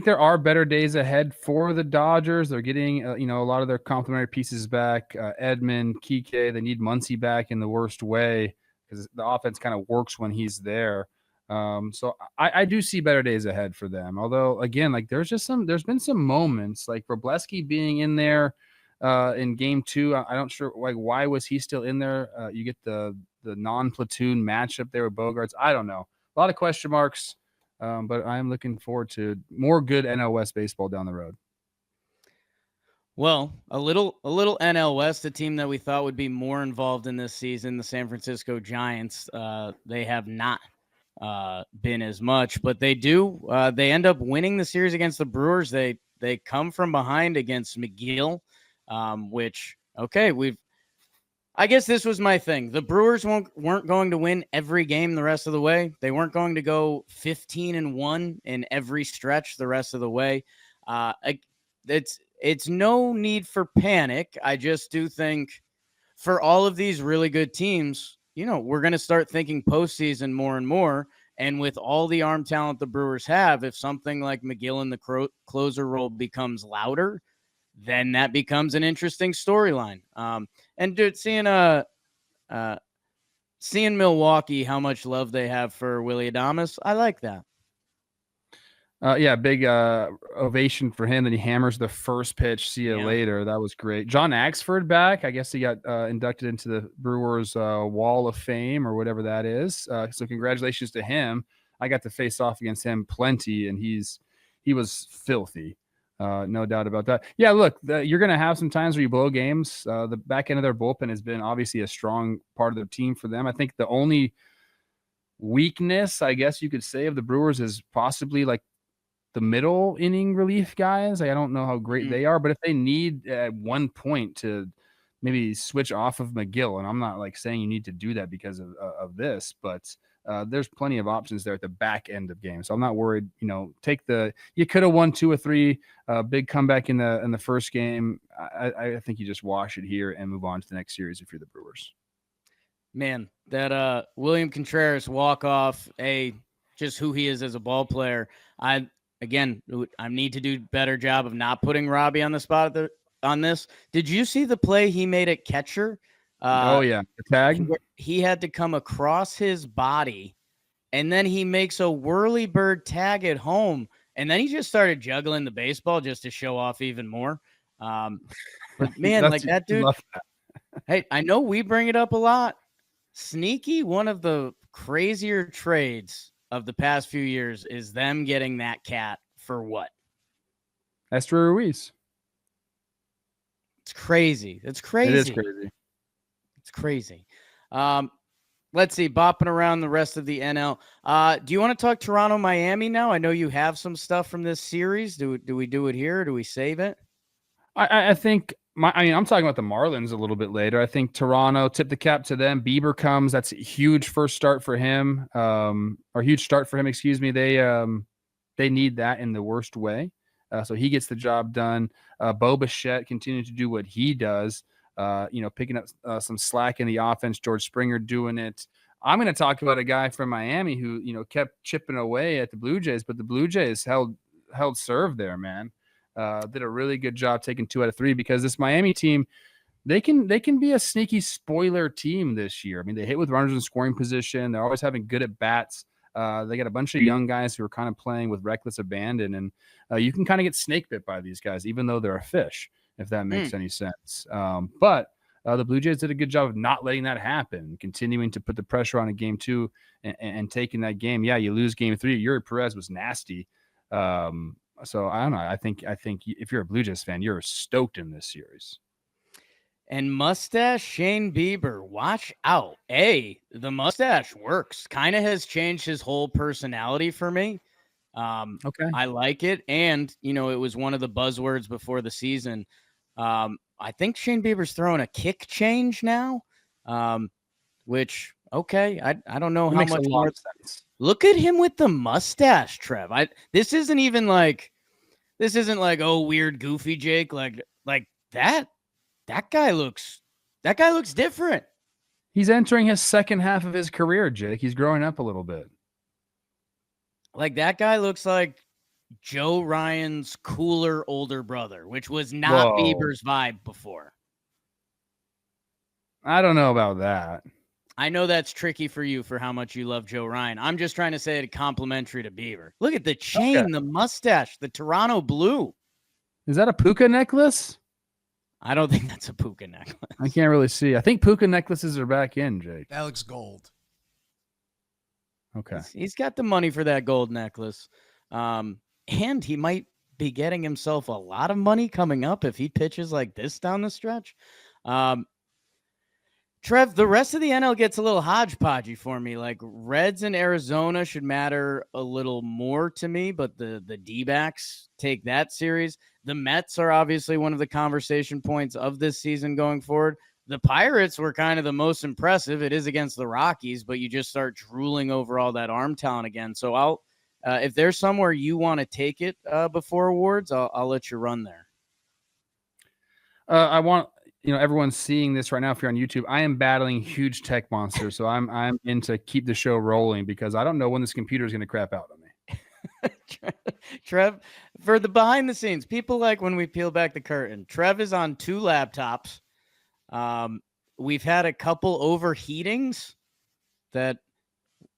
there are better days ahead for the Dodgers. They're getting, a lot of their complementary pieces back. Edman, Kike, they need Muncy back in the worst way, because the offense kind of works when he's there. So I do see better days ahead for them. Although, again, like, there's been some moments, like Wroblewski being in there in game 2. I don't sure, like, why was he still in there? You get the non-platoon matchup there with Bogarts. I don't know. A lot of question marks. But I am looking forward to more good NL West baseball down the road. Well, a little NL West, a team that we thought would be more involved in this season, the San Francisco Giants. They have not been as much, but they do. They end up winning the series against the Brewers. They come from behind against McGill, which I guess this was my thing. The Brewers weren't going to win every game the rest of the way. They weren't going to go 15-1 in every stretch the rest of the way. It's no need for panic. I just do think for all of these really good teams, we're going to start thinking postseason more and more. And with all the arm talent the Brewers have, if something like McGill in the closer role becomes louder, then that becomes an interesting storyline. And dude, seeing Milwaukee, how much love they have for Willy Adames, I like that. Big ovation for him. Then he hammers the first pitch. See you later. That was great. John Axford back. I guess he got inducted into the Brewers Wall of Fame or whatever that is. So congratulations to him. I got to face off against him plenty, and he was filthy. No doubt about that. Yeah, look, you're going to have some times where you blow games. The back end of their bullpen has been obviously a strong part of the team for them. I think the only weakness, I guess you could say, of the Brewers is possibly like the middle inning relief guys. I don't know how great they are, but if they need at one point to maybe switch off of McGill, and I'm not like saying you need to do that because of this, but there's plenty of options there at the back end of games. So I'm not worried. You could have won 2 or 3 big comeback in the first game. I think you just wash it here and move on to the next series if you're the Brewers. Man, that William Contreras walk off, just who he is as a ball player. I need to do a better job of not putting Robbie on the spot on this. Did you see the play he made at catcher? The tag. He had to come across his body, and then he makes a whirly bird tag at home, and then he just started juggling the baseball just to show off even more. But man, like that dude. Hey, I know we bring it up a lot. Sneaky, one of the crazier trades of the past few years is them getting that cat for what? Esther Ruiz. It's crazy. It's crazy. It is crazy. It's crazy. Let's see, bopping around the rest of the NL. Do you want to talk Toronto, Miami now? I know you have some stuff from this series. Do we do it here? Or do we save it? I think I'm talking about the Marlins a little bit later. I think Toronto, tip the cap to them. Bieber comes. That's a huge first start for him. Or huge start for him, excuse me. They need that in the worst way. So he gets the job done. Bo Bichette continuing to do what he does. Picking up some slack in the offense. George Springer doing it. I'm going to talk about a guy from Miami who, kept chipping away at the Blue Jays, but the Blue Jays held serve there, man. Did a really good job taking 2 out of 3 because this Miami team, they can be a sneaky spoiler team this year. I mean, they hit with runners in scoring position. They're always having good at bats. They got a bunch of young guys who are kind of playing with reckless abandon, and you can kind of get snake bit by these guys, even though they're a fish, if that makes any sense. But the Blue Jays did a good job of not letting that happen, continuing to put the pressure on in game 2 and taking that game. Yeah, you lose game 3. Yuri Perez was nasty. So I don't know. I think if you're a Blue Jays fan, you're stoked in this series. And mustache Shane Bieber, watch out. The mustache works. Kind of has changed his whole personality for me. Okay. I like it. And, it was one of the buzzwords before the season. I think Shane Bieber's throwing a kick change now, which, okay, I don't know how much more sense. Look at him with the mustache, Trev. This isn't like, oh, weird, goofy Jake. Like that guy looks different. He's entering his second half of his career, Jake. He's growing up a little bit. Like that guy looks like Joe Ryan's cooler older brother, which was not Bieber's vibe before. I don't know about that. I know that's tricky for you for how much you love Joe Ryan. I'm just trying to say it complimentary to Bieber. Look at the chain, the mustache, the Toronto blue. Is that a puka necklace? I don't think that's a puka necklace. I can't really see. I think puka necklaces are back in, Jake. That looks gold. Okay. He's got the money for that gold necklace. And he might be getting himself a lot of money coming up if he pitches like this down the stretch. Trev, the rest of the NL gets a little hodgepodgey for me. Like Reds and Arizona should matter a little more to me, but the D-backs take that series. The Mets are obviously one of the conversation points of this season going forward. The Pirates were kind of the most impressive. It is against the Rockies, but you just start drooling over all that arm talent again. So if there's somewhere you want to take it before awards, I'll let you run there. I want everyone's seeing this right now. If you're on YouTube, I am battling huge tech monsters, so I'm in to keep the show rolling because I don't know when this computer is going to crap out on me. Trev, for the behind the scenes, people like when we peel back the curtain. Trev is on 2 laptops. We've had a couple overheatings that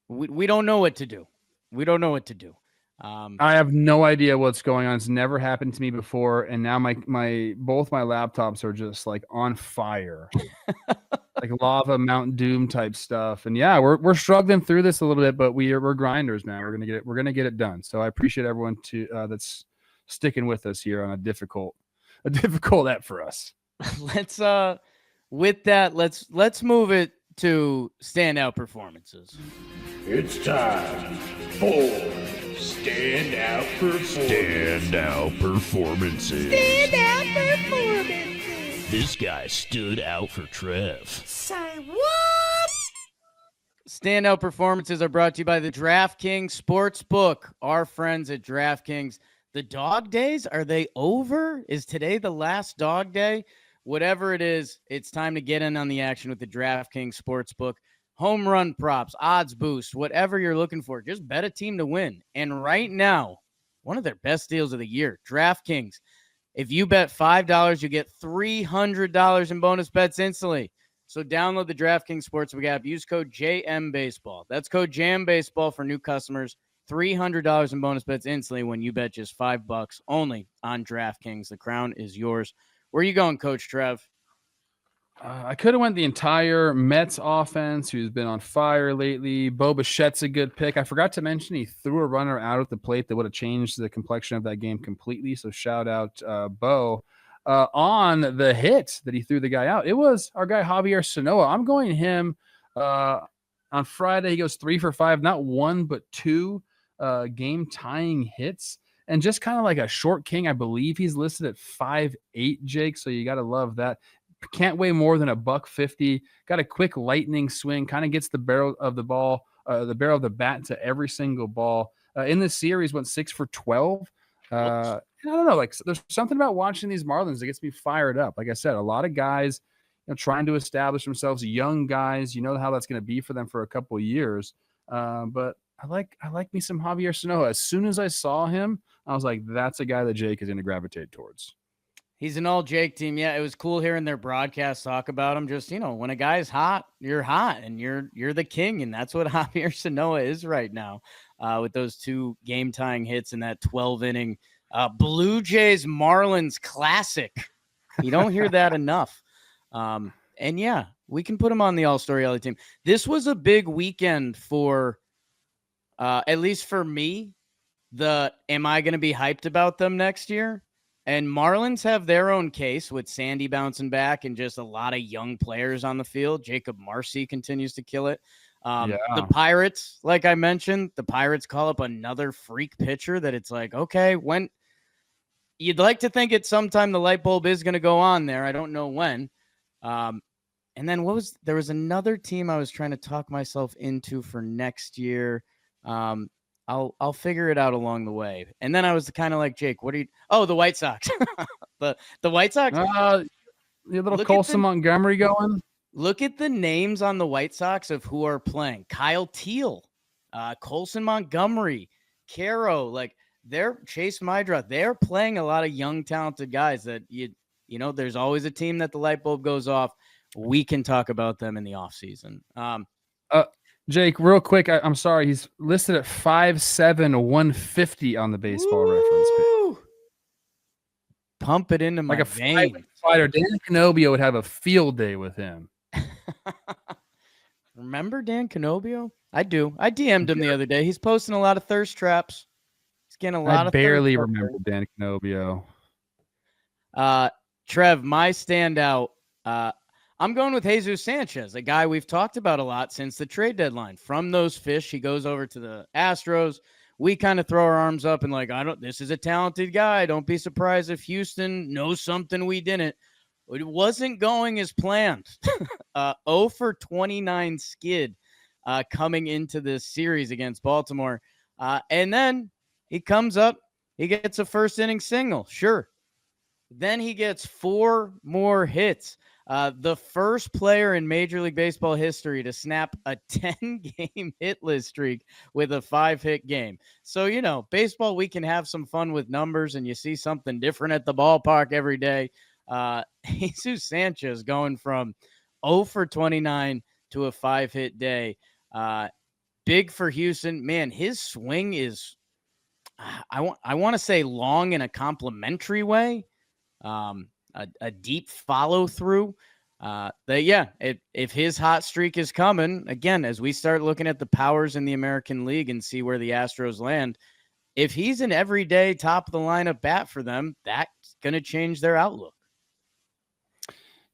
we don't know what to do. We don't know what to do. I have no idea what's going on. It's never happened to me before, and now both my laptops are just like on fire, like lava, Mount Doom type stuff. And yeah, we're struggling through this a little bit, but we're grinders, man. We're gonna get it done. So I appreciate everyone that's sticking with us here on a difficult app for us. Let's move it to standout performances. It's time for Standout Performances. Standout Performances. Standout Performances. This guy stood out for Trev. Say what? Standout performances are brought to you by the DraftKings Sportsbook. Our friends at DraftKings. The dog days, are they over? Is today the last dog day? Whatever it is, it's time to get in on the action with the DraftKings Sportsbook. Home run props, odds boost, whatever you're looking for. Just bet a team to win. And right now, one of their best deals of the year, DraftKings. If you bet $5, you get $300 in bonus bets instantly. So download the DraftKings Sportsbook app. Use code JMBaseball. That's code JMBaseball for new customers. $300 in bonus bets instantly when you bet just $5 only on DraftKings. The crown is yours. Where are you going, Coach Trev? I could have went the entire Mets offense, who's been on fire lately. Bo Bichette's a good pick. I forgot to mention he threw a runner out at the plate that would have changed the complexion of that game completely. So shout out Bo on the hit that he threw the guy out. It was our guy Javier Sanoa. I'm going him on Friday. He goes 3 for 5, not 1 but 2 game tying hits. And just kind of like a short king, I believe he's listed at 5'8", Jake. So you got to love that. Can't weigh more than $150. Got a quick lightning swing. Kind of gets the barrel of the ball, the barrel of the bat to every single ball. In this series, went 6 for 12. I don't know. Like there's something about watching these Marlins that gets me fired up. Like I said, a lot of guys, trying to establish themselves. Young guys, you know how that's going to be for them for a couple of years. But I like me some Javier Sanoa. As soon as I saw him, I was like, that's a guy that Jake is going to gravitate towards. He's an all Jake team. Yeah, it was cool hearing their broadcast talk about him. Just, when a guy's hot, you're hot and you're the king. And that's what Javier Sanoa is right now with those 2 game tying hits in that 12-inning Blue Jays Marlins classic. You don't hear that enough. And yeah, we can put him on the all-star LA team. This was a big weekend for, at least for me, am I going to be hyped about them next year? And Marlins have their own case with Sandy bouncing back and just a lot of young players on the field. Jacob Marcy continues to kill it. The Pirates, like I mentioned, the Pirates call up another freak pitcher that it's like, okay, when you'd like to think at some time the light bulb is going to go on there. I don't know when. And then there was another team I was trying to talk myself into for next year. I'll figure it out along the way. And then I was kind of like, Jake, the White Sox. the White Sox. You little Colson Montgomery going. Look at the names on the White Sox of who are playing. Kyle Teal, Colson Montgomery, Caro, they're Chase Mydra. They're playing a lot of young, talented guys that there's always a team that the light bulb goes off. We can talk about them in the offseason. Jake, real quick, I'm sorry. He's listed at 5'7", 150 on the Baseball Reference page. Pump it into my vein. Fighter. Dan Canobio would have a field day with him. Remember Dan Canobio? I do. I DM'd him the other day. He's posting a lot of thirst traps. He's getting a lot I of barely thirst remember Dan Canobio. Trev, my standout. I'm going with Jesus Sanchez, a guy we've talked about a lot since the trade deadline. From those fish, he goes over to the Astros. We kind of throw our arms up and like, this is a talented guy. Don't be surprised if Houston knows something we didn't. It wasn't going as planned. 0 for 29 skid coming into this series against Baltimore. And then he comes up, he gets a first inning single. Sure. Then he gets 4 more hits. The first player in Major League Baseball history to snap a 10-game hitless streak with a 5-hit game. So, baseball, we can have some fun with numbers, and you see something different at the ballpark every day. Jesus Sanchez going from 0 for 29 to a 5-hit day. Big for Houston. Man, his swing is, I want to say long in a complimentary way. A deep follow through. If his hot streak is coming, again, as we start looking at the powers in the American League and see where the Astros land, if he's an everyday top of the lineup bat for them, that's going to change their outlook.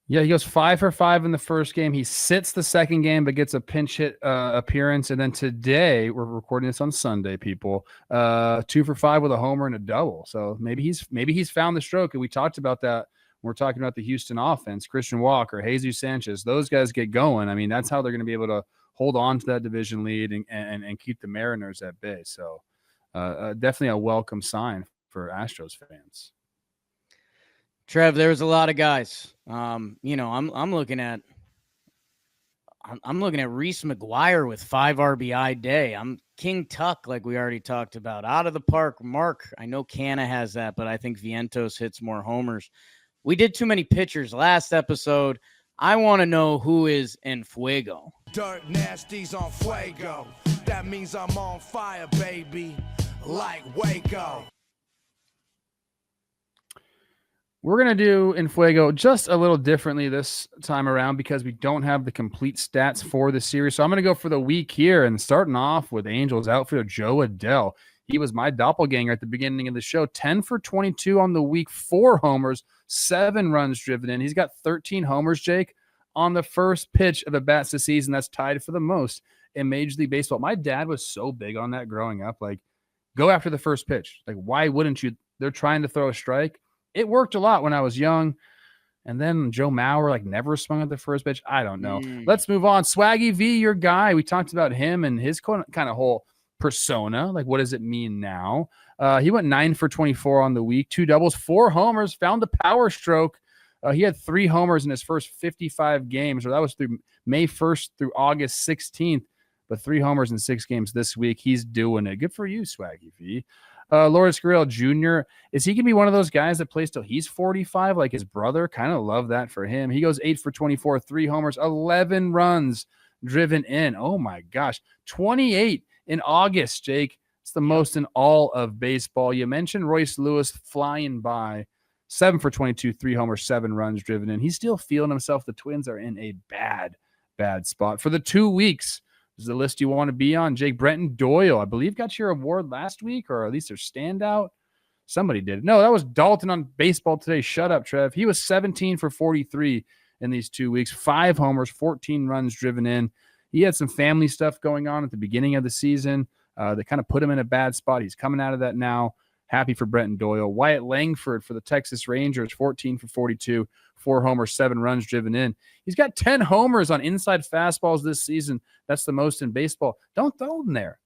Yeah, he goes 5 for 5 in the first game. He sits the second game, but gets a pinch hit appearance. And then today, we're recording this on Sunday, people. 2 for 5 with a homer and a double. So maybe he's found the stroke. And we talked about that when we're talking about the Houston offense. Christian Walker, Jesus Sanchez, those guys get going. I mean, that's how they're going to be able to hold on to that division lead and keep the Mariners at bay. So definitely a welcome sign for Astros fans. Trev, there was a lot of guys. I'm looking at Reese McGuire with 5 RBI day. I'm King Tuck, like we already talked about. Out of the park, Mark. I know Canna has that, but I think Vientos hits more homers. We did too many pitchers last episode. I want to know who is in Fuego. Dirt nasties on Fuego. That means I'm on fire, baby. Like Waco. We're going to do in Fuego just a little differently this time around because we don't have the complete stats for the series. So I'm going to go for the week here and starting off with Angels outfielder Joe Adell. He was my doppelganger at the beginning of the show. 10 for 22 on the week, 4 homers, 7 runs driven in. He's got 13 homers, Jake, on the first pitch of a bats this season. That's tied for the most in Major League Baseball. My dad was so big on that growing up. Like, go after the first pitch. Like, why wouldn't you? They're trying to throw a strike. It worked a lot when I was young. And then Joe Mauer, never swung at the first pitch. I don't know. Let's move on. Swaggy V, your guy. We talked about him and his kind of whole persona. Like, what does it mean now? He went 9 for 24 on the week, 2 doubles, 4 homers, found the power stroke. He had 3 homers in his first 55 games, or that was through May 1st through August 16th, but 3 homers in 6 games this week. He's doing it. Good for you, Swaggy V. Lourdes Gurriel Jr., is he going to be one of those guys that plays till he's 45 like his brother? Kind of love that for him. He goes 8 for 24, 3 homers, 11 runs driven in. Oh, my gosh. 28 in August, Jake. It's the most in all of baseball. You mentioned Royce Lewis flying by. 7 for 22, 3 homers, 7 runs driven in. He's still feeling himself. The Twins are in a bad spot. For the 2 weeks, is the list you want to be on. Jake, Brenton Doyle, I believe, got your award last week, or at least their standout. Somebody did. No, that was Dalton on Baseball Today. Shut up, Trev. He was 17 for 43 in these 2 weeks. 5 homers, 14 runs driven in. He had some family stuff going on at the beginning of the season that kind of put him in a bad spot. He's coming out of that now. Happy for Brenton Doyle. Wyatt Langford for the Texas Rangers, 14 for 42, 4 homers, 7 runs driven in. He's got 10 homers on inside fastballs this season. That's the most in baseball. Don't throw them there.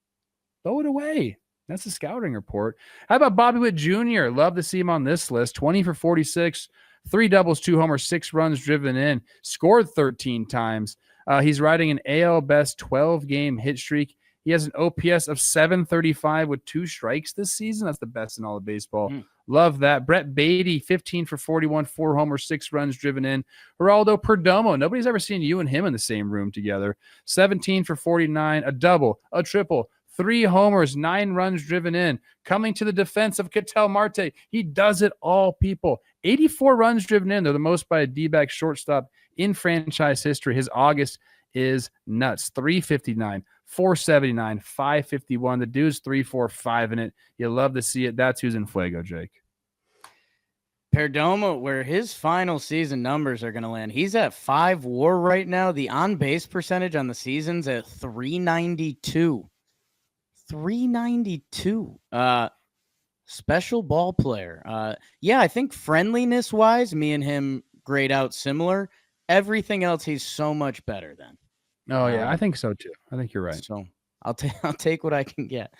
Throw it away. That's the scouting report. How about Bobby Witt Jr.? Love to see him on this list. 20 for 46, 3 doubles, 2 homers, 6 runs driven in. Scored 13 times. He's riding an AL best 12-game hit streak. He has an OPS of 735 with 2 strikes this season. That's the best in all of baseball. Love that. Brett Beatty, 15 for 41, 4 homers, 6 runs driven in. Geraldo Perdomo. Nobody's ever seen you and him in the same room together. 17 for 49, a double, a triple, 3 homers, 9 runs driven in. Coming to the defense of Ketel Marte. He does it all, people. 84 runs driven in. They're the most by a D-back shortstop in franchise history. His August is nuts. 359, 479, 551. The dude's 3-4-5 in it. You love to see it. That's who's in Fuego, Jake. Perdomo, where his final season numbers are going to land. He's at 5 WAR right now. The on-base percentage on the season's at 392. 392. Special ball player. Yeah, I think friendliness-wise, me and him grade out similar. Everything else, he's so much better than. Oh, yeah, I think so, too. I think you're right. So I'll take what I can get.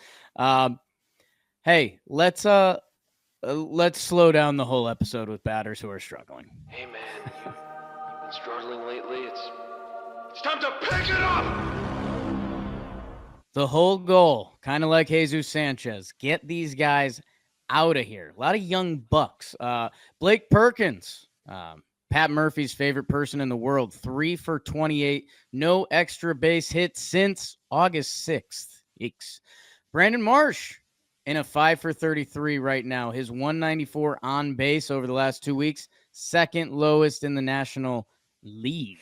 Hey, let's slow down the whole episode with batters who are struggling. Hey man, you've been struggling lately. It's time to pick it up. The whole goal, kind of like Jesus Sanchez, get these guys out of here. A lot of young bucks. Blake Perkins, Pat Murphy's favorite person in the world, 3 for 28, no extra base hits since August 6th. Yikes. Brandon Marsh in a 5 for 33 right now. His 194 on base over the last 2 weeks, second lowest in the National League.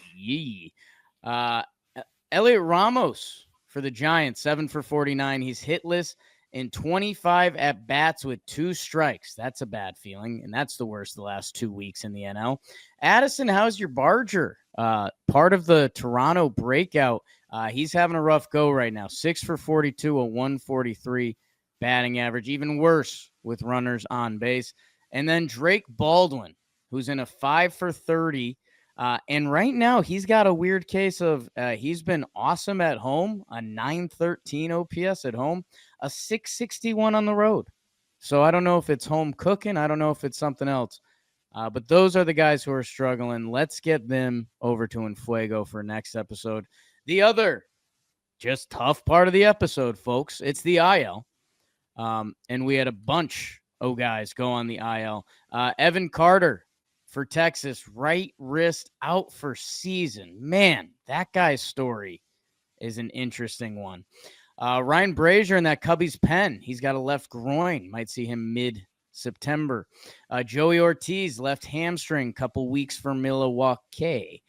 Elliot Ramos for the Giants, 7 for 49. He's hitless in 25 at-bats with 2 strikes. That's a bad feeling, and that's the worst the last 2 weeks in the NL. Addison, how's your Barger? Part of the Toronto breakout. He's having a rough go right now. 6 for 42, a 143 batting average. Even worse with runners on base. And then Drake Baldwin, who's in a 5 for 30. And right now, he's got a weird case of he's been awesome at home, a 913 OPS at home, a 661 on the road. So I don't know if it's home cooking. I don't know if it's something else. But those are the guys who are struggling. Let's get them over to Fuego for next episode. The other just tough part of the episode, folks, it's the IL. And we had a bunch of guys go on the IL. Evan Carter for Texas, right wrist out for season. Man, that guy's story is an interesting one. Ryan Brazier in that Cubbies pen. He's got a left groin. Might see him mid-September. Joey Ortiz, left hamstring, couple weeks for Milwaukee.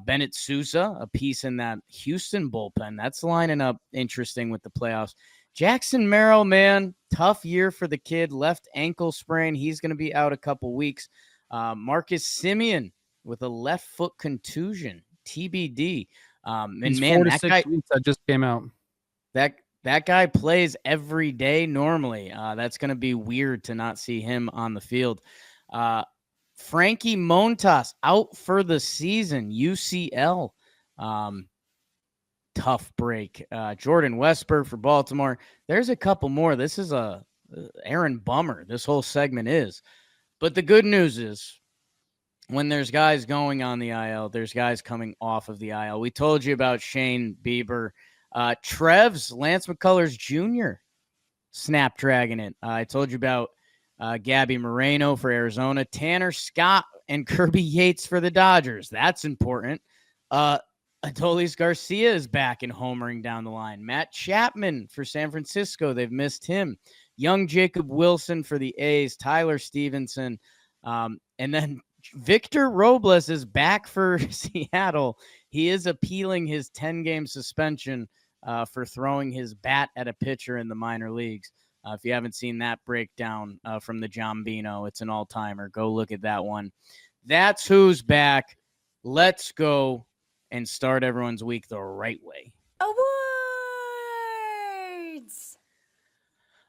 Bennett Sousa, a piece in that Houston bullpen. That's lining up interesting with the playoffs. Jackson Merrill, man, tough year for the kid. Left ankle sprain. He's going to be out a couple weeks. Marcus Semien with a left foot contusion, TBD. And He's man, 4 to that 6 guy weeks that just came out. that guy plays every day normally. That's going to be weird to not see him on the field. Frankie Montas out for the season, UCL. Tough break. Jordan Westberg for Baltimore. There's a couple more. This is a Aaron Bummer. This whole segment is. But the good news is when there's guys going on the IL, there's guys coming off of the IL. We told you about Shane Bieber. Trev's Lance McCullers Jr. Snapdragon it. I told you about Gabby Moreno for Arizona. Tanner Scott and Kirby Yates for the Dodgers. That's important. Adolis Garcia is back and homering down the line. Matt Chapman for San Francisco. They've missed him. Young Jacob Wilson for the A's. Tyler Stevenson. And then Victor Robles is back for Seattle. He is appealing his 10-game suspension for throwing his bat at a pitcher in the minor leagues. If you haven't seen that breakdown from the Jambino, it's an all-timer. Go look at that one. That's who's back. Let's go and start everyone's week the right way.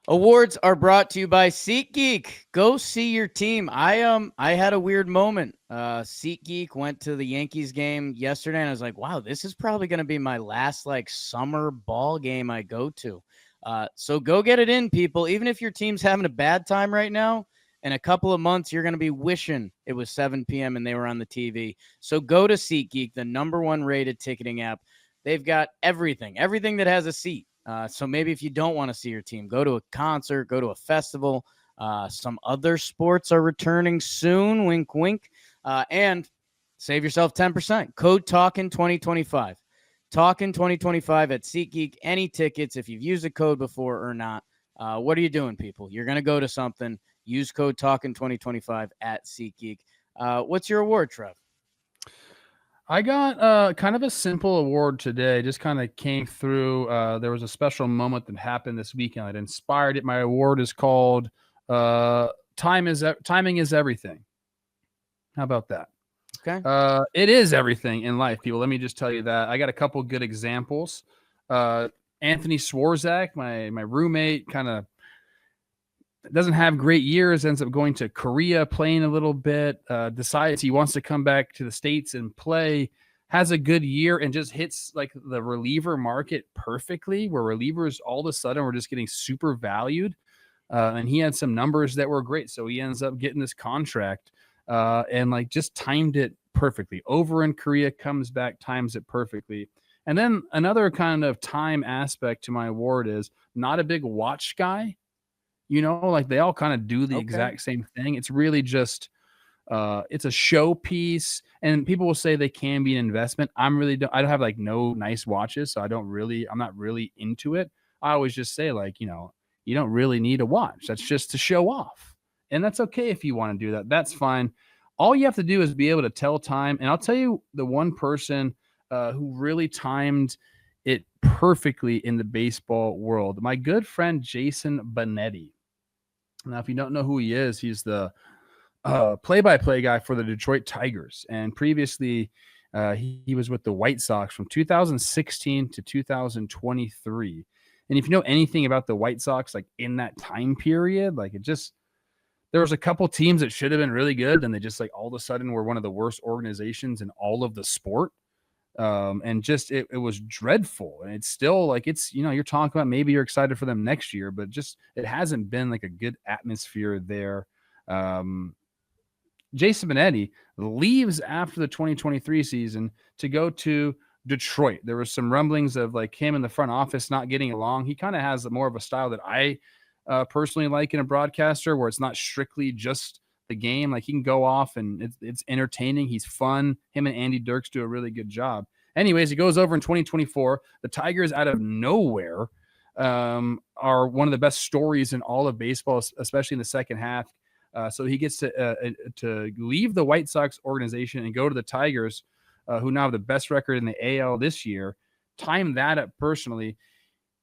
Awards are brought to you by SeatGeek. Go see your team. I had a weird moment. SeatGeek went to the Yankees game yesterday, and I was like, wow, this is probably going to be my last summer ball game I go to. So go get it in, people. Even if your team's having a bad time right now, in a couple of months, you're going to be wishing it was 7 p.m. and they were on the TV. So go to SeatGeek, the #1 rated ticketing app. They've got everything that has a seat. So maybe if you don't want to see your team, go to a concert, go to a festival. Some other sports are returning soon. Wink, wink. And save yourself 10%. Code Talkin 2025. Talkin 2025 at SeatGeek. Any tickets, if you've used a code before or not. What are you doing, people? You're going to go to something. Use code Talkin 2025 at SeatGeek. What's your award, Trev? I got kind of a simple award today. Just kind of came through. There was a special moment that happened this weekend that inspired it. My award is called Timing is Everything. How about that? Okay. It is everything in life, people. Let me just tell you that. I got a couple good examples. Anthony Swarzak, my roommate, kind of doesn't have great years, ends up going to Korea, playing a little bit, decides he wants to come back to the States and play, has a good year, and just hits like the reliever market perfectly, where relievers all of a sudden were just getting super valued. And he had some numbers that were great. So he ends up getting this contract and like just timed it perfectly. Over in Korea, comes back, times it perfectly. And then another kind of time aspect to my award is not a big watch guy. You know, like they all kind of do the exact same thing. It's really just it's a showpiece, and people will say they can be an investment. I don't have like no nice watches, so I'm not really into it. I always just say like, you know, you don't really need a watch. That's just to show off. And that's okay if you want to do that. That's fine. All you have to do is be able to tell time. And I'll tell you the one person who really timed it perfectly in the baseball world, my good friend Jason Benetti. Now, if you don't know who he is, he's the play-by-play guy for the Detroit Tigers. And previously, he was with the White Sox from 2016 to 2023. And if you know anything about the White Sox, like in that time period, like there was a couple teams that should have been really good, and they just like all of a sudden were one of the worst organizations in all of the sport. And just it was dreadful, and it's still like you're talking about maybe you're excited for them next year, but just it hasn't been like a good atmosphere there. Jason Benetti leaves after the 2023 season to go to Detroit. There was some rumblings of like him in the front office not getting along. He kind of has more of a style that I personally like in a broadcaster, where it's not strictly just the game. Like he can go off and it's entertaining. He's fun. Him and Andy Dirks do a really good job. Anyways, he goes over in 2024. The Tigers out of nowhere are one of the best stories in all of baseball, especially in the second half. So he gets to leave the White Sox organization and go to the Tigers, who now have the best record in the AL this year. Time that up personally.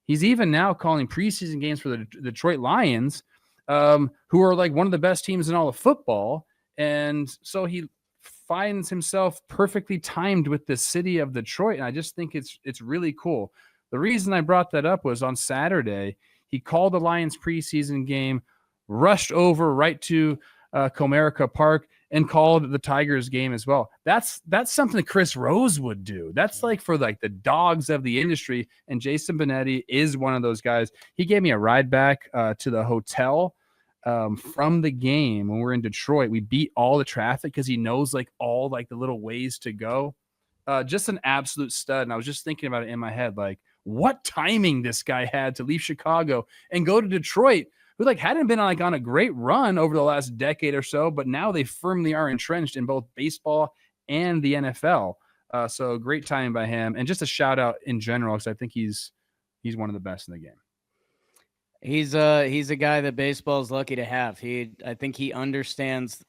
He's even now calling preseason games for the Detroit Lions, who are like one of the best teams in all of football. And so he finds himself perfectly timed with the city of Detroit. And I just think it's really cool. The reason I brought that up was on Saturday, he called the Lions preseason game, rushed over right to Comerica Park, and called the Tigers game as well. That's something Chris Rose would do. That's like for like the dogs of the industry. And Jason Benetti is one of those guys. He gave me a ride back to the hotel from the game when we're in Detroit. We beat all the traffic because he knows like all like the little ways to go. Just an absolute stud. And I was just thinking about it in my head, like what timing this guy had to leave Chicago and go to Detroit, who like hadn't been on a great run over the last decade or so, but now they firmly are entrenched in both baseball and the NFL. So great timing by him, and just a shout out in general because I think he's one of the best in the game. He's a guy that baseball's lucky to have. I think he understands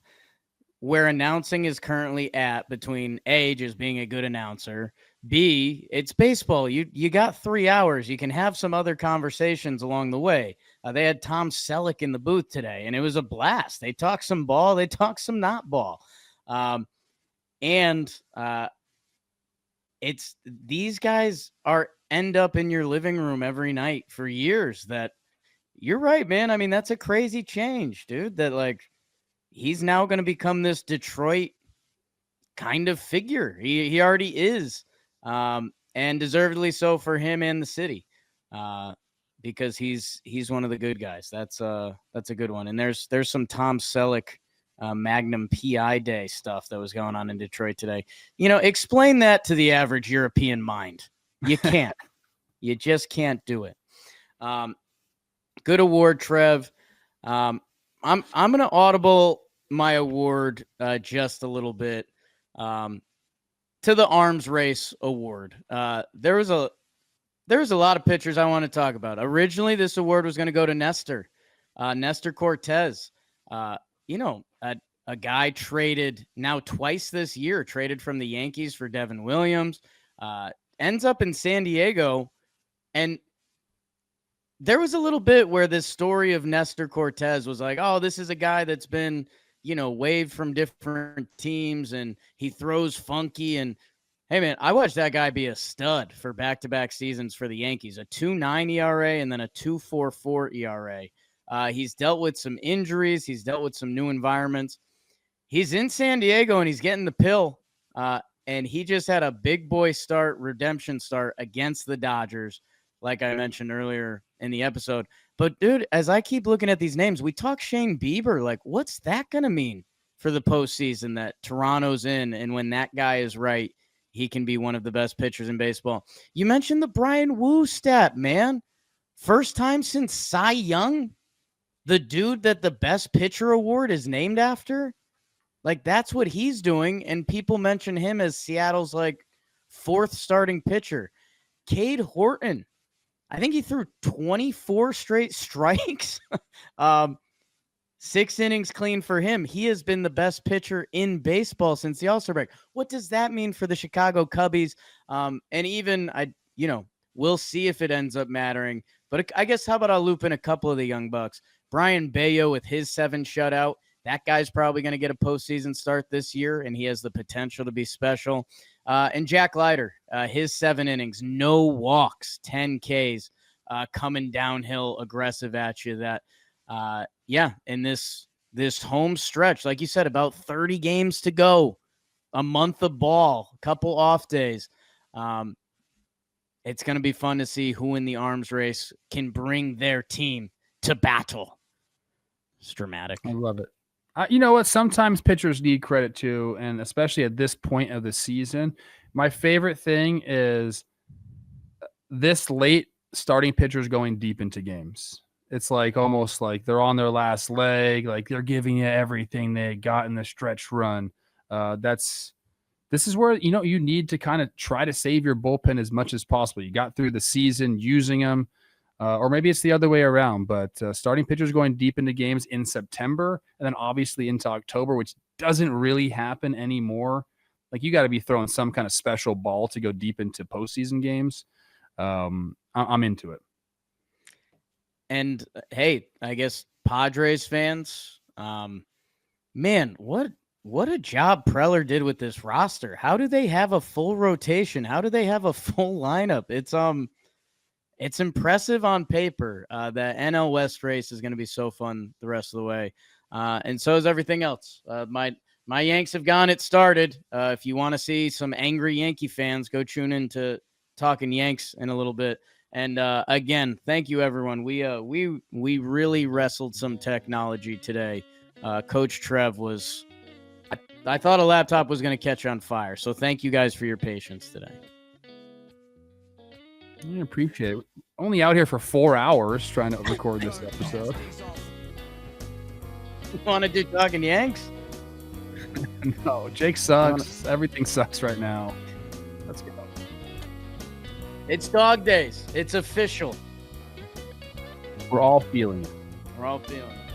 where announcing is currently at, between A, just being a good announcer, B, it's baseball. You got 3 hours. You can have some other conversations along the way. They had Tom Selleck in the booth today, and it was a blast. They talked some ball. They talked some not ball. It's these guys end up in your living room every night for years. That you're right, man. I mean, that's a crazy change, dude, that like he's now going to become this Detroit kind of figure. He already is. And deservedly so for him and the city. Because he's one of the good guys. That's a good one. And there's some Tom Selleck Magnum PI Day stuff that was going on in Detroit today. You know, explain that to the average European mind. You can't. You just can't do it. Good award, Trev. I'm gonna audible my award just a little bit to the Arms Race Award. There was a lot of pitchers I want to talk about. Originally, this award was going to go to Nestor Cortez. a guy traded now twice this year, traded from the Yankees for Devin Williams, ends up in San Diego. And there was a little bit where this story of Nestor Cortez was like, oh, this is a guy that's been, waived from different teams and he throws funky. And hey, man, I watched that guy be a stud for back-to-back seasons for the Yankees, a 2.9 ERA and then a 2.44 ERA. He's dealt with some injuries. He's dealt with some new environments. He's in San Diego and he's getting the pill. And he just had a big boy start, redemption start against the Dodgers, like I mentioned earlier in the episode. But, dude, as I keep looking at these names, we talk Shane Bieber. Like, what's that going to mean for the postseason that Toronto's in? And when that guy is right, he can be one of the best pitchers in baseball. You mentioned the Brian Wu stat, man. First time since Cy Young, the dude that the best pitcher award is named after. Like, that's what he's doing. And people mention him as Seattle's, like, fourth starting pitcher. Cade Horton, I think he threw 24 straight strikes. 6 innings clean for him. He has been the best pitcher in baseball since the All-Star break. What does that mean for the Chicago Cubbies? And even, we'll see if it ends up mattering. But I guess how about I'll loop in a couple of the young bucks. Brian Bayo with his 7 shutout. That guy's probably going to get a postseason start this year, and he has the potential to be special. And Jack Leiter, his 7 innings, no walks, 10 Ks, coming downhill, aggressive at you. That, in this home stretch, like you said, about 30 games to go, a month of ball, a couple off days. It's going to be fun to see who in the arms race can bring their team to battle. It's dramatic. I love it. You know what? Sometimes pitchers need credit too, and especially at this point of the season. My favorite thing is this late starting pitchers going deep into games. It's like almost like they're on their last leg, like they're giving you everything they got in the stretch run. This is where you need to kind of try to save your bullpen as much as possible. You got through the season using them. Or maybe it's the other way around, but starting pitchers going deep into games in September and then obviously into October, which doesn't really happen anymore. Like you got to be throwing some kind of special ball to go deep into postseason games. I'm into it. And hey, I guess Padres fans, man, what a job Preller did with this roster. How do they have a full rotation? How do they have a full lineup? It's impressive on paper. The NL West race is going to be so fun the rest of the way. And so is everything else. My Yanks have gone. It started. If you want to see some angry Yankee fans, go tune in to Talking Yanks in a little bit. And again, thank you, everyone. We really wrestled some technology today. Coach Trev was – I thought a laptop was going to catch on fire. So thank you guys for your patience today. I appreciate it. Only out here for 4 hours trying to record this episode. You want to do Talking Yanks? No, Jake sucks. Everything sucks right now. Let's go. It's dog days. It's official. We're all feeling it. We're all feeling it.